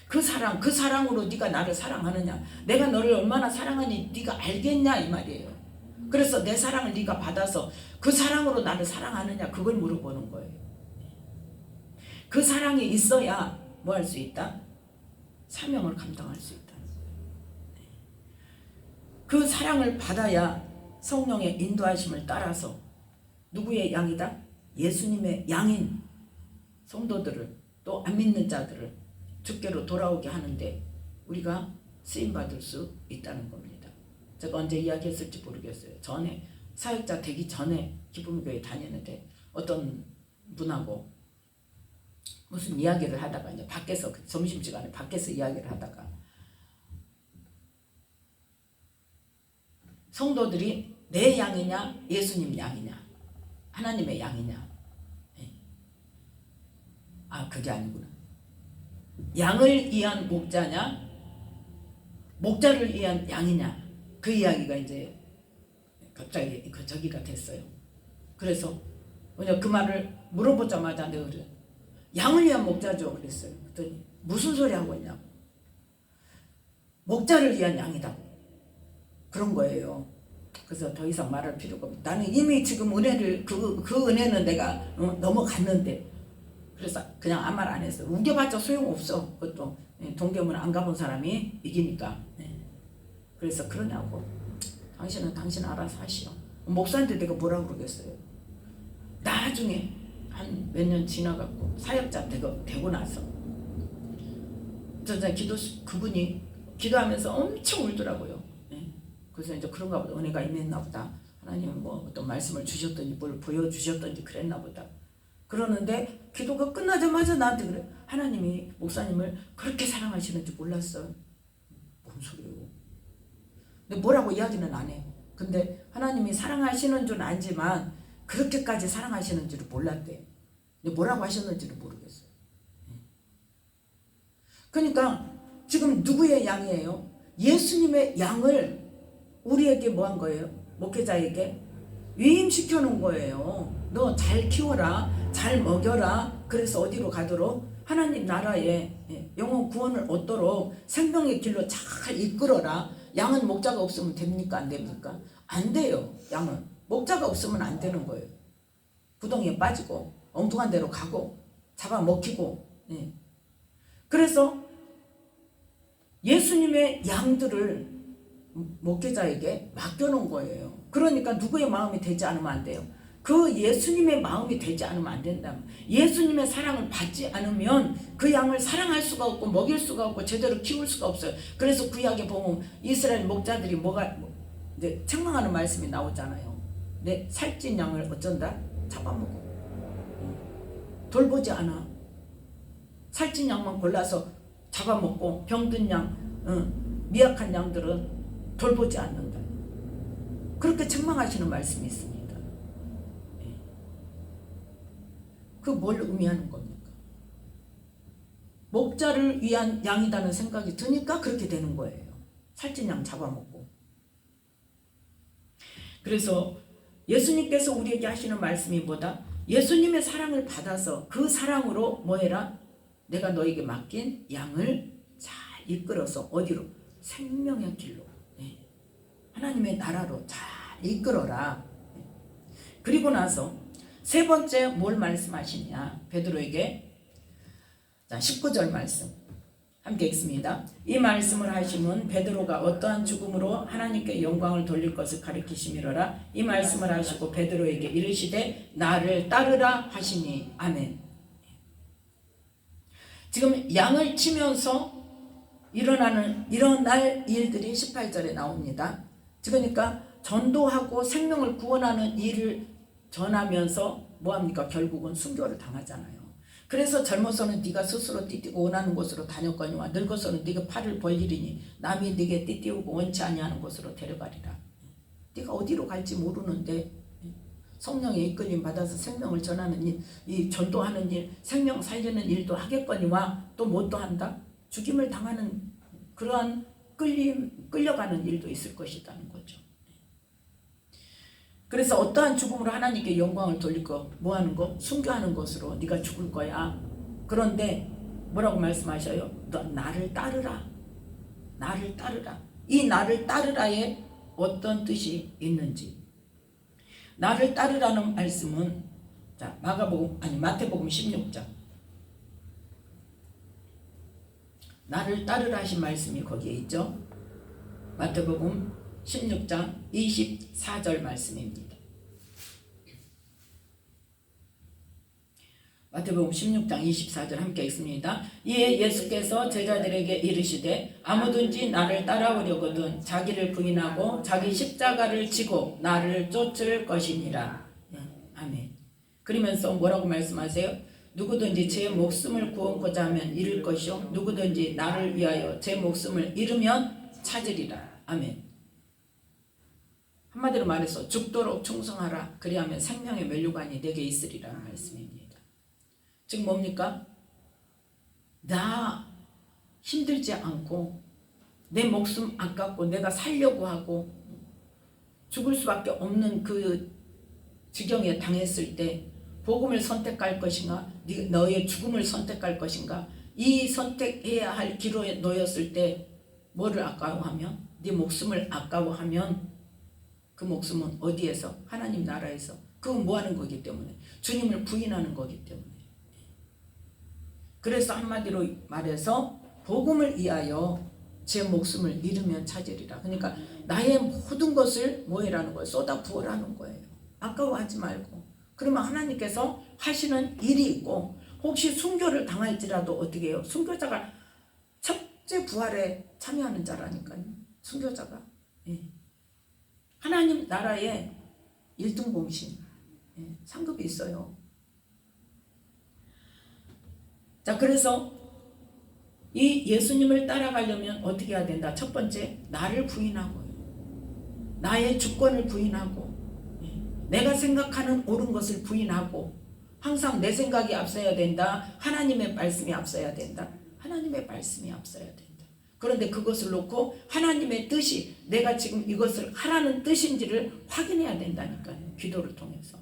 [SPEAKER 1] 그 사랑으로 네가 나를 사랑하느냐? 내가 너를 얼마나 사랑하니 네가 알겠냐 이 말이에요. 그래서 내 사랑을 네가 받아서 그 사랑으로 나를 사랑하느냐 그걸 물어보는 거예요. 그 사랑이 있어야 뭐 할 수 있다? 사명을 감당할 수 있다. 그 사랑을 받아야 성령의 인도하심을 따라서 누구의 양이다? 예수님의 양인 성도들을, 또 안 믿는 자들을 주께로 돌아오게 하는데 우리가 쓰임받을 수 있다는 겁니다. 제가 언제 이야기했을지 모르겠어요. 전에 사역자 되기 전에 기쁨교회 다니는데 어떤 분하고 무슨 이야기를 하다가 이제 밖에서 점심시간에 밖에서 이야기를 하다가 성도들이 내 양이냐 예수님 양이냐 하나님의 양이냐. 아 그게 아니구나. 양을 위한 목자냐 목자를 위한 양이냐 그 이야기가 이제 갑자기 저기가 됐어요. 그래서 그 말을 물어보자마자 내가 그래 양을 위한 목자죠 그랬어요. 그랬더니 무슨 소리 하고 있냐고. 목자를 위한 양이다 그런 거예요. 그래서 더 이상 말할 필요가 없고 나는 이미 지금 은혜를 그 은혜는 내가 넘어갔는데 그래서 그냥 아무 말 안 했어요. 우겨봤자 소용없어. 그것도 동대문 안 가본 사람이 이기니까. 그래서 그러냐고. 당신은 당신 알아서 하시오. 목사한테 내가 뭐라고 그러겠어요. 나중에 한 몇 년 지나갖고 사역자 되고 나서 그분이 기도하면서 엄청 울더라고요. 그래서 이제 그런가 보다. 은혜가 임했나 보다. 하나님은 뭐 어떤 말씀을 주셨던지 뭘 보여주셨던지 그랬나 보다. 그러는데 기도가 끝나자마자 나한테 그래. 하나님이 목사님을 그렇게 사랑하시는지 몰랐어. 뭔 소리예요. 근데 뭐라고 이야기는 안 해. 근데 하나님이 사랑하시는 줄 알지만 그렇게까지 사랑하시는 줄을 몰랐대. 근데 뭐라고 하셨는지를 모르겠어요. 그러니까 지금 누구의 양이에요? 예수님의 양을 우리에게 뭐 한 거예요? 목회자에게 위임시켜 놓은 거예요. 너 잘 키워라, 잘 먹여라. 그래서 어디로 가도록? 하나님 나라에 영혼 구원을 얻도록 생명의 길로 잘 이끌어라. 양은 목자가 없으면 됩니까? 안 됩니까? 안 돼요. 양은 목자가 없으면 안 되는 거예요. 구덩이에 빠지고 엉뚱한 데로 가고 잡아먹히고. 그래서 예수님의 양들을 목회자에게 맡겨놓은 거예요. 그러니까 누구의 마음이 되지 않으면 안 돼요. 그 예수님의 마음이 되지 않으면 안 된다. 예수님의 사랑을 받지 않으면 그 양을 사랑할 수가 없고 먹일 수가 없고 제대로 키울 수가 없어요. 그래서 구약에 보면 이스라엘 목자들이 이제 책망하는 말씀이 나오잖아요. 내 살찐 양을 어쩐다? 잡아먹어. 돌보지 않아. 살찐 양만 골라서 잡아먹고 병든 양, 미약한 양들은 돌보지 않는다. 그렇게 책망하시는 말씀이 있습니다. 그 뭘 의미하는 겁니까? 목자를 위한 양이라는 생각이 드니까 그렇게 되는 거예요. 살찐 양 잡아먹고. 그래서 예수님께서 우리에게 하시는 말씀이 뭐다? 예수님의 사랑을 받아서 그 사랑으로 뭐해라? 내가 너에게 맡긴 양을 잘 이끌어서 어디로? 생명의 길로, 하나님의 나라로 잘 이끌어라. 그리고 나서 세 번째 뭘 말씀하시냐? 베드로에게. 자, 19절 말씀 함께 읽습니다. 이 말씀을 하심은 베드로가 어떠한 죽음으로 하나님께 영광을 돌릴 것을 가리키심이로라. 이 말씀을 하시고 베드로에게 이르시되 나를 따르라 하시니. 아멘. 지금 양을 치면서 일어날 일들이 18절에 나옵니다. 그러니까 전도하고 생명을 구원하는 일을 전하면서 뭐합니까? 결국은 순교를 당하잖아요. 그래서 젊어서는 네가 스스로 띠띠고 원하는 곳으로 다녔거니와 늙어서는 네가 팔을 벌리리니 남이 네게 띠띠우고 원치 아니하는 곳으로 데려가리라. 네가 어디로 갈지 모르는데 성령의 이끌림 받아서 생명을 전하는 일, 이 전도하는 일, 생명 살리는 일도 하겠거니와 또 뭣도 한다? 죽임을 당하는 그러한 끌려가는 일도 있을 것이라는 거죠. 그래서 어떠한 죽음으로 하나님께 영광을 돌릴 거, 뭐 하는 거? 순교하는 것으로 네가 죽을 거야. 그런데 뭐라고 말씀하셔요? 너 나를 따르라. 나를 따르라. 이 나를 따르라에 어떤 뜻이 있는지. 나를 따르라는 말씀은 자, 마태복음 16장. 나를 따르라 하신 말씀이 거기에 있죠. 마태복음 16장 24절 말씀입니다. 마태복음 16장 24절 함께 읽습니다. 이에 예수께서 제자들에게 이르시되 아무든지 나를 따라오려거든 자기를 부인하고 자기 십자가를 지고 나를 쫓을 것이니라. 아멘. 그러면서 뭐라고 말씀하세요? 누구든지 제 목숨을 구원고자 하면 잃을 것이요 누구든지 나를 위하여 제 목숨을 잃으면 찾으리라. 아멘. 한마디로 말해서 죽도록 충성하라. 그리하면 생명의 면류관이 내게 있으리라는 말씀입니다. 즉 뭡니까? 나 힘들지 않고 내 목숨 아깝고 내가 살려고 하고 죽을 수밖에 없는 그 지경에 당했을 때 복음을 선택할 것인가 너의 죽음을 선택할 것인가 이 선택해야 할 기로에 놓였을 때 뭐를 아까워하면 네 목숨을 아까워하면 그 목숨은 어디에서? 하나님 나라에서. 그건 뭐하는 거기 때문에 주님을 부인하는 거기 때문에. 그래서 한마디로 말해서 복음을 위하여 제 목숨을 잃으면 찾으리라. 그러니까 나의 모든 것을 뭐해라는 거예요? 쏟아 부으라는 거예요. 아까워하지 말고. 그러면 하나님께서 하시는 일이 있고 혹시 순교를 당할지라도 어떻게 해요? 순교자가 첫째 부활에 참여하는 자라니까요. 순교자가. 하나님 나라에 1등 공신 상급이 있어요. 자, 그래서 이 예수님을 따라가려면 어떻게 해야 된다? 첫 번째, 나를 부인하고요. 나의 주권을 부인하고 내가 생각하는 옳은 것을 부인하고 항상 내 생각이 앞서야 된다. 하나님의 말씀이 앞서야 된다. 하나님의 말씀이 앞서야 된다. 그런데 그것을 놓고 하나님의 뜻이 내가 지금 이것을 하라는 뜻인지를 확인해야 된다니까요. 기도를 통해서.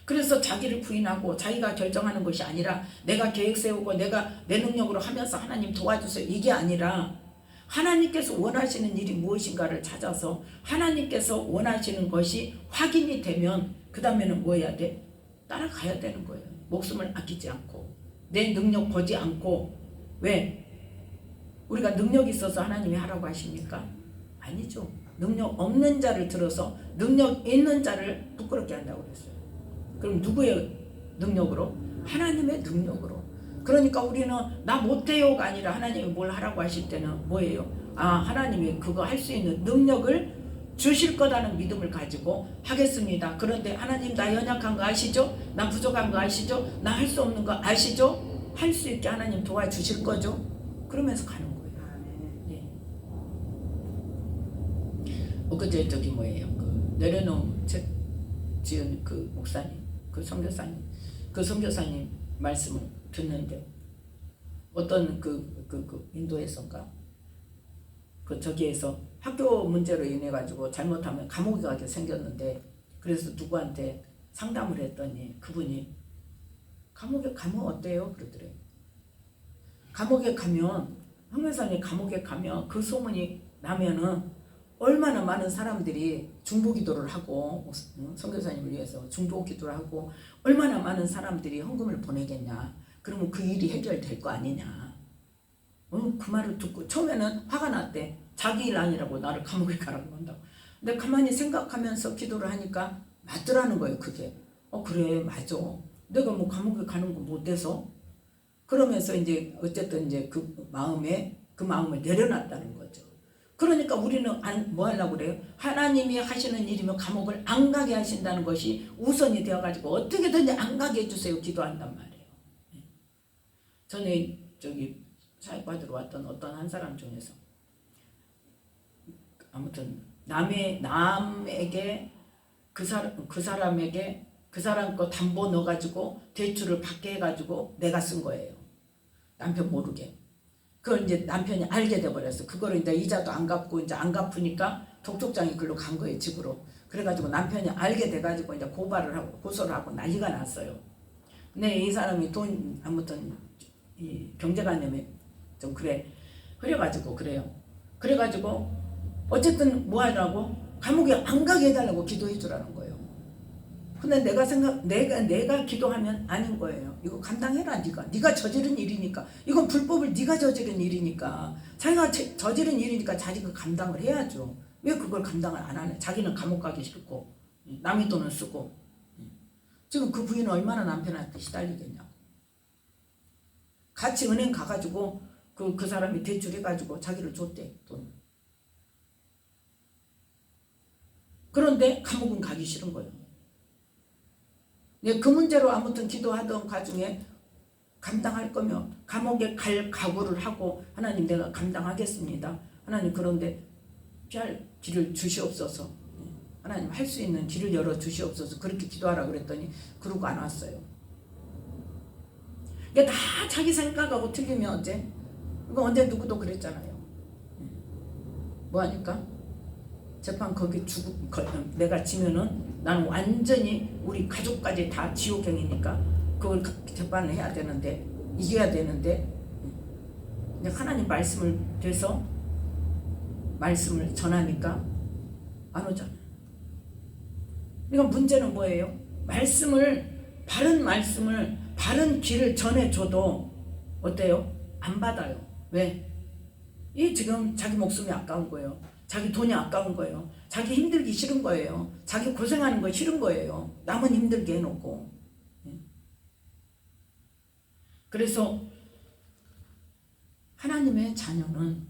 [SPEAKER 1] 그래서 자기를 부인하고 자기가 결정하는 것이 아니라 내가 계획 세우고 내가 내 능력으로 하면서 하나님 도와주세요. 이게 아니라 하나님께서 원하시는 일이 무엇인가를 찾아서 하나님께서 원하시는 것이 확인이 되면 그 다음에는 뭐 해야 돼? 따라가야 되는 거예요. 목숨을 아끼지 않고 내 능력 보지 않고. 왜? 우리가 능력이 있어서 하나님이 하라고 하십니까? 아니죠. 능력 없는 자를 들어서 능력 있는 자를 부끄럽게 한다고 그랬어요. 그럼 누구의 능력으로? 하나님의 능력으로. 그러니까 우리는 나 못해요가 아니라 하나님이 뭘 하라고 하실 때는 뭐예요? 아, 하나님이 그거 할 수 있는 능력을 주실 거라는 믿음을 가지고 하겠습니다. 그런데 하나님 나 연약한 거 아시죠? 나 부족한 거 아시죠? 나 할 수 없는 거 아시죠? 할 수 있게 하나님 도와주실 거죠? 그러면서 가는 거예요. 예. 엊그제 저기 뭐예요? 그 내려놓은 책 지은 그 목사님, 그 선교사님 말씀을 듣는데 어떤 그 인도에서인가 그 저기에서 학교 문제로 인해 가지고 잘못하면 감옥에 가게 생겼는데 그래서 누구한테 상담을 했더니 그분이 감옥에 가면 어때요? 그러더래요. 감옥에 가면 황매산이 감옥에 가면 그 소문이 나면은 얼마나 많은 사람들이 중보기도를 하고 선교사님을 위해서 중보기도를 하고 얼마나 많은 사람들이 헌금을 보내겠냐. 그러면 그 일이 해결될 거 아니냐. 그 말을 듣고 처음에는 화가 났대. 자기 일 아니라고 나를 감옥에 가라고 한다고. 근데 가만히 생각하면서 기도를 하니까 맞더라는 거예요. 그게. 그래 맞아. 내가 뭐 감옥에 가는 거 못해서 그러면서 이제 어쨌든 이제 그 마음을 내려놨다는 거죠. 그러니까 우리는 뭐 하려고 그래요? 하나님이 하시는 일이면 감옥을 안 가게 하신다는 것이 우선이 되어가지고 어떻게든지 안 가게 해주세요. 기도한단 말이에요. 전에 저기 사역받으러 왔던 어떤 한 사람 중에서 아무튼 남에게 그 사람에게 그 사람 거 담보 넣어가지고 대출을 받게 해가지고 내가 쓴 거예요. 남편 모르게. 그걸 이제 남편이 알게 돼버렸어. 그거를 이제 이자도 안 갚고 이제 안 갚으니까 독촉장이 글로 간 거예요. 집으로. 그래가지고 남편이 알게 돼가지고 이제 고소를 하고 난리가 났어요. 근데 이 사람이 돈 아무튼 이 경제관념에 좀 그래가지고 그래요. 그래가지고 어쨌든 뭐 하라고 감옥에 안 가게 해달라고 기도해 주라는 거예요. 근데 내가 기도하면 아닌 거예요. 이거 감당해라 네가 저지른 일이니까. 이건 불법을 네가 저지른 일이니까. 자기가 저지른 일이니까 자기가 감당을 해야죠. 왜 그걸 감당을 안 하냐. 자기는 감옥 가기 싫고 남의 돈을 쓰고. 지금 그 부인은 얼마나 남편한테 시달리겠냐고. 같이 은행 가가지고 그 사람이 대출해가지고 자기를 줬대 돈. 그런데 감옥은 가기 싫은 거예요. 그 문제로 아무튼 기도하던 가중에 감당할 거면 감옥에 갈 각오를 하고 하나님 내가 감당하겠습니다. 하나님 그런데 피할 길을 주시옵소서. 하나님 할 수 있는 길을 열어 주시옵소서. 그렇게 기도하라 그랬더니 그러고 안 왔어요. 이게 다 자기 생각하고 틀리면 어째? 이거 언제 누구도 그랬잖아요. 뭐 하니까? 재판 거기 내가 지면은 나는 완전히 우리 가족까지 다 지옥행이니까 그걸 재판을 해야 되는데 이겨야 되는데 하나님 말씀을 돼서 말씀을 전하니까 안 오잖아요. 그러니까 문제는 뭐예요? 바른 말씀을 바른 길을 전해줘도 어때요? 안 받아요. 왜? 이 지금 자기 목숨이 아까운 거예요. 자기 돈이 아까운 거예요. 자기 힘들기 싫은 거예요. 자기 고생하는 거 싫은 거예요. 남은 힘들게 해놓고. 그래서 하나님의 자녀는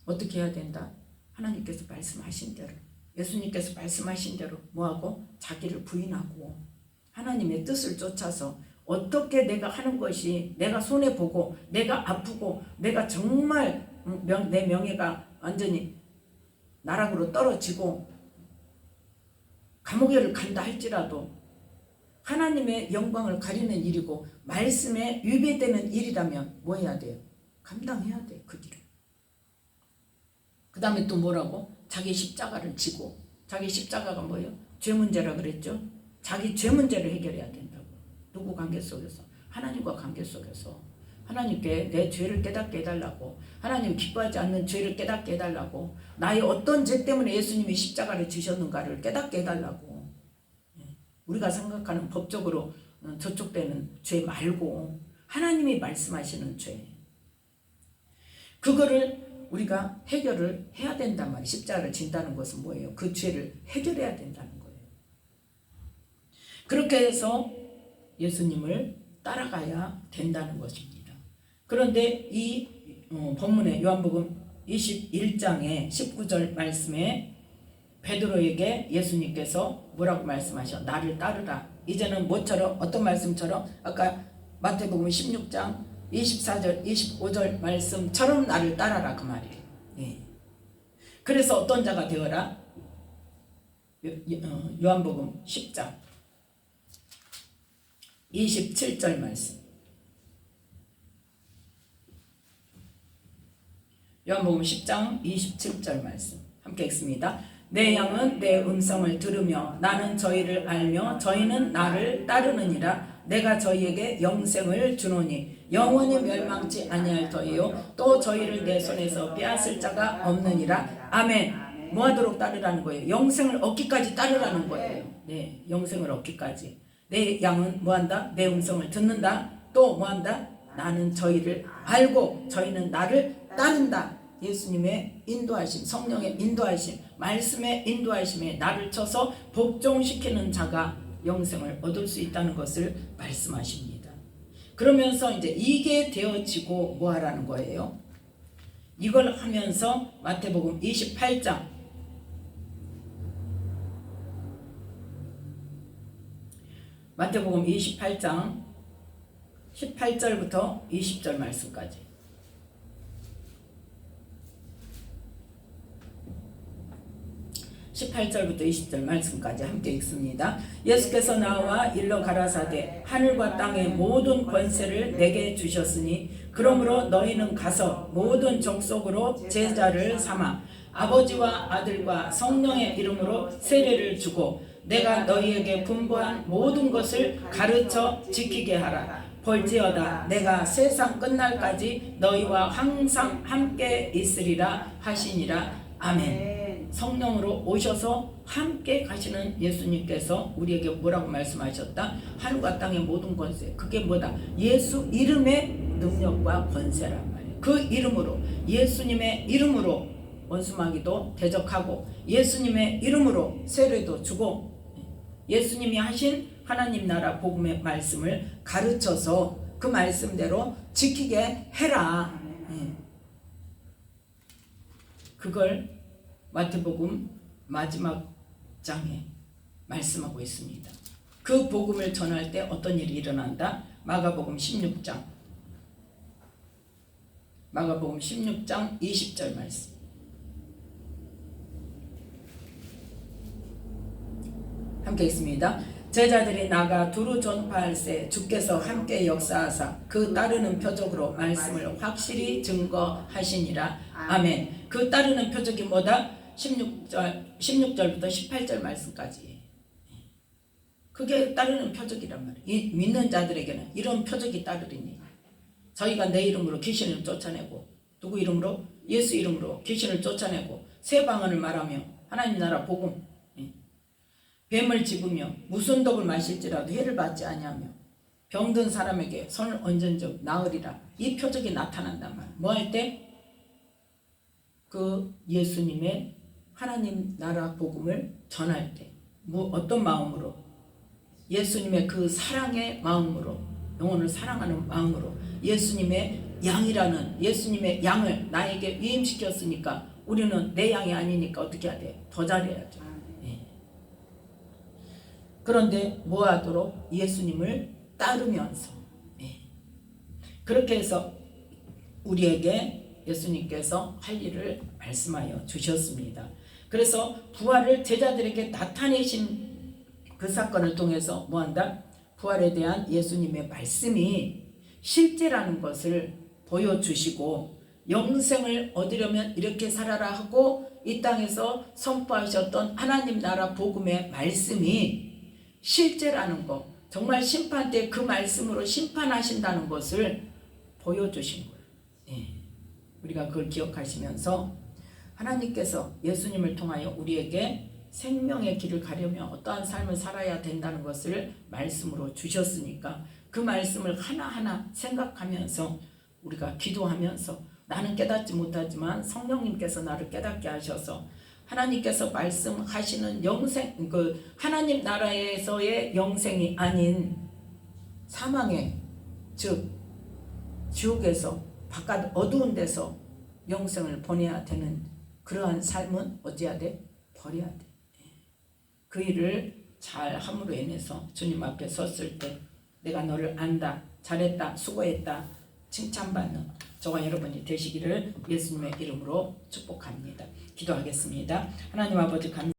[SPEAKER 1] 어떻게 해야 된다? 하나님께서 말씀하신 대로, 예수님께서 말씀하신 대로 뭐하고? 자기를 부인하고 하나님의 뜻을 쫓아서 어떻게 내가 하는 것이 내가 손해보고 내가 아프고 내가 정말 내 명예가 완전히 나락으로 떨어지고 감옥에를 간다 할지라도 하나님의 영광을 가리는 일이고 말씀에 위배되는 일이라면 뭐 해야 돼요? 감당해야 돼, 그 길을. 그 다음에 또 뭐라고? 자기 십자가를 지고. 자기 십자가가 뭐예요? 죄 문제라 그랬죠? 자기 죄 문제를 해결해야 된다고. 누구 관계 속에서? 하나님과 관계 속에서. 하나님께 내 죄를 깨닫게 해달라고. 하나님 기뻐하지 않는 죄를 깨닫게 해달라고. 나의 어떤 죄 때문에 예수님이 십자가를 지셨는가를 깨닫게 해달라고. 우리가 생각하는 법적으로 저촉되는 죄 말고 하나님이 말씀하시는 죄. 그거를 우리가 해결을 해야 된단 말이에요. 십자가를 진다는 것은 뭐예요? 그 죄를 해결해야 된다는 거예요. 그렇게 해서 예수님을 따라가야 된다는 것입니다. 그런데 이 본문의 요한복음 21장의 19절 말씀에 베드로에게 예수님께서 뭐라고 말씀하셔? 나를 따르라. 이제는 뭐처럼, 어떤 말씀처럼? 아까 마태복음 16장 24절 25절 말씀처럼 나를 따라라, 그 말이에요. 예. 그래서 어떤 자가 되어라? 요한복음 10장 27절 말씀. 요한복음 10장 27절 말씀 함께 읽습니다. 내 양은 내 음성을 들으며 나는 저희를 알며 저희는 나를 따르느니라. 내가 저희에게 영생을 주노니 영원히 멸망치 아니할 터이요 또 저희를 내 손에서 빼앗을 자가 없느니라. 아멘. 뭐하도록 따르라는 거예요? 영생을 얻기까지 따르라는 거예요. 네, 영생을 얻기까지. 내 양은 뭐한다? 내 음성을 듣는다. 또 뭐한다? 나는 저희를 알고 저희는 나를 따른다. 예수님의 인도하심, 성령의 인도하심, 말씀의 인도하심에 나를 쳐서 복종시키는 자가 영생을 얻을 수 있다는 것을 말씀하십니다. 그러면서 이제 이게 되어지고 뭐 하라는 거예요? 이걸 하면서 마태복음 28장 18절부터 20절 말씀까지. 18절부터 20절 말씀까지 함께 읽습니다. 예수께서 나와 일러 가라사대 하늘과 땅의 모든 권세를 내게 주셨으니 그러므로 너희는 가서 모든 족속으로 제자를 삼아 아버지와 아들과 성령의 이름으로 세례를 주고 내가 너희에게 분부한 모든 것을 가르쳐 지키게 하라. 볼지어다 내가 세상 끝날까지 너희와 항상 함께 있으리라 하시니라. 아멘. 성령으로 오셔서 함께 가시는 예수님께서 우리에게 뭐라고 말씀하셨다? 하늘과 땅의 모든 권세. 그게 뭐다? 예수 이름의 능력과 권세란 말이에요. 그 이름으로, 예수님의 이름으로 원수마귀도 대적하고 예수님의 이름으로 세례도 주고 예수님이 하신 하나님 나라 복음의 말씀을 가르쳐서 그 말씀대로 지키게 해라. 그걸 마태복음 마지막 장에 말씀하고 있습니다. 그 복음을 전할 때 어떤 일이 일어난다? 마가복음 16장 20절 말씀. 함께 있습니다. 제자들이 나가 두루 전파할세 주께서 함께 역사하사 그 따르는 표적으로 말씀을 확실히 증거하시니라. 아멘. 그 따르는 표적이 뭐다? 16절부터 18절 말씀까지. 그게 따르는 표적이란 말이에요. 이 믿는 자들에게는 이런 표적이 따르리니 저희가 내 이름으로 귀신을 쫓아내고 누구 이름으로? 예수 이름으로 귀신을 쫓아내고 새 방언을 말하며 하나님 나라 복음 뱀을 집으며 무슨 독을 마실지라도 해를 받지 아니하며 병든 사람에게 손을 얹은 적 나으리라. 이 표적이 나타난단 말이에요. 뭐 할 때? 그 예수님의 하나님 나라 복음을 전할 때 어떤 마음으로? 예수님의 그 사랑의 마음으로, 영혼을 사랑하는 마음으로 예수님의 양이라는 예수님의 양을 나에게 위임시켰으니까 우리는 내 양이 아니니까 어떻게 해야 돼? 더 잘해야죠. 그런데 뭐 하도록? 예수님을 따르면서 그렇게 해서 우리에게 예수님께서 할 일을 말씀하여 주셨습니다. 그래서 부활을 제자들에게 나타내신 그 사건을 통해서 뭐한다? 부활에 대한 예수님의 말씀이 실제라는 것을 보여주시고 영생을 얻으려면 이렇게 살아라 하고 이 땅에서 선포하셨던 하나님 나라 복음의 말씀이 실제라는 것, 정말 심판 때 그 말씀으로 심판하신다는 것을 보여주신 거예요. 우리가 그걸 기억하시면서 하나님께서 예수님을 통하여 우리에게 생명의 길을 가려면 어떠한 삶을 살아야 된다는 것을 말씀으로 주셨으니까 그 말씀을 하나하나 생각하면서 우리가 기도하면서 나는 깨닫지 못하지만 성령님께서 나를 깨닫게 하셔서 하나님께서 말씀하시는 영생, 그 하나님 나라에서의 영생이 아닌 사망의, 즉 지옥에서 바깥 어두운 데서 영생을 보내야 되는 그러한 삶은 어찌해야 돼? 버려야 돼. 그 일을 잘 함으로 인해서 주님 앞에 섰을 때 내가 너를 안다, 잘했다, 수고했다 칭찬받는 저와 여러분이 되시기를 예수님의 이름으로 축복합니다. 기도하겠습니다. 하나님 아버지 감사합니다.